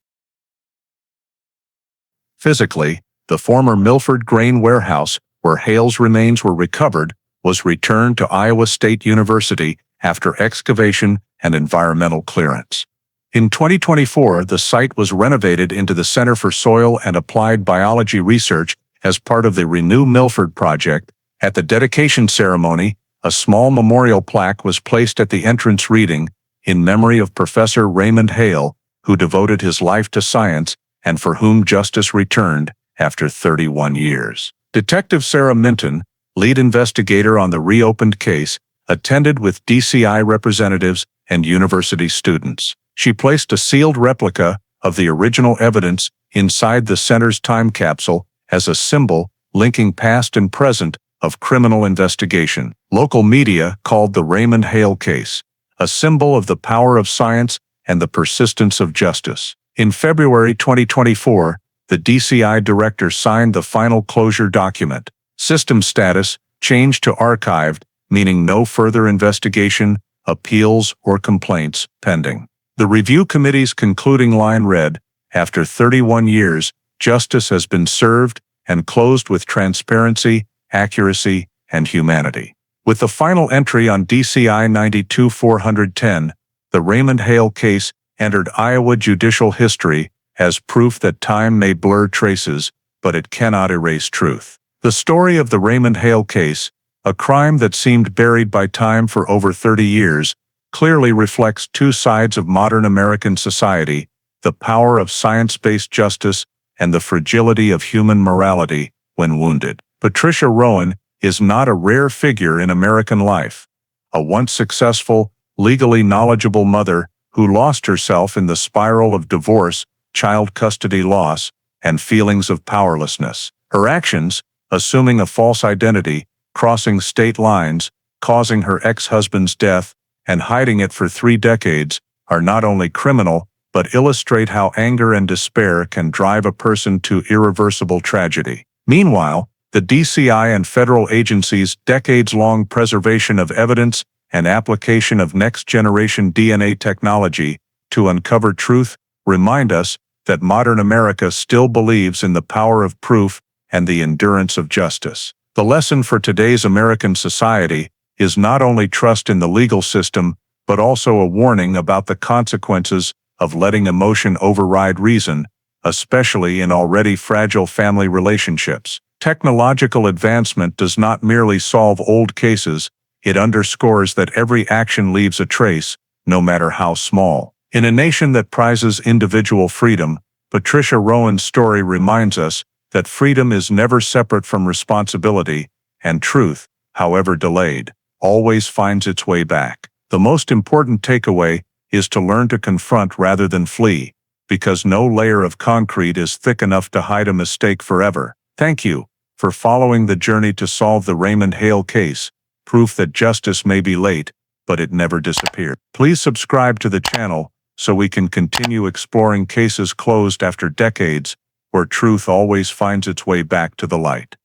Physically, the former Millford grain warehouse, where Hale's remains were recovered, was returned to Iowa State University after excavation and environmental clearance. In 2024, the site was renovated into the Center for Soil and Applied Biology Research as part of the Renew Millford project. At the dedication ceremony, a small memorial plaque was placed at the entrance reading, "In memory of Professor Raymond Hale, who devoted his life to science and for whom justice returned after 31 years." Detective Sarah Minton, lead investigator on the reopened case, attended with DCI representatives and university students. She placed a sealed replica of the original evidence inside the center's time capsule as a symbol linking past and present of criminal investigation. Local media called the Raymond Hale case a symbol of the power of science and the persistence of justice. In February 2024, the DCI director signed the final closure document. System status changed to archived, meaning no further investigation, appeals, or complaints pending. The review committee's concluding line read, "After 31 years, justice has been served and closed with transparency, accuracy, and humanity." With the final entry on DCI 92-410, the Raymond Hale case entered Iowa judicial history as proof that time may blur traces, but it cannot erase truth. The story of the Raymond Hale case, a crime that seemed buried by time for over 30 years, clearly reflects two sides of modern American society: the power of science-based justice and the fragility of human morality when wounded. Patricia Rowan is not a rare figure in American life. A once successful, legally knowledgeable mother who lost herself in the spiral of divorce, child custody loss, and feelings of powerlessness. Her actions, assuming a false identity, crossing state lines, causing her ex-husband's death, and hiding it for 3 decades, are not only criminal, but illustrate how anger and despair can drive a person to irreversible tragedy. Meanwhile, the DCI and federal agencies' decades-long preservation of evidence and application of next-generation DNA technology to uncover truth remind us that modern America still believes in the power of proof and the endurance of justice. The lesson for today's American society is not only trust in the legal system, but also a warning about the consequences of letting emotion override reason, especially in already fragile family relationships. Technological advancement does not merely solve old cases, it underscores that every action leaves a trace, no matter how small. In a nation that prizes individual freedom, Patricia Rowan's story reminds us that freedom is never separate from responsibility, and truth, however delayed, always finds its way back. The most important takeaway is to learn to confront rather than flee, because no layer of concrete is thick enough to hide a mistake forever. Thank you for following the journey to solve the Raymond Hale case, proof that justice may be late, but it never disappeared. Please subscribe to the channel so we can continue exploring cases closed after decades, where truth always finds its way back to the light.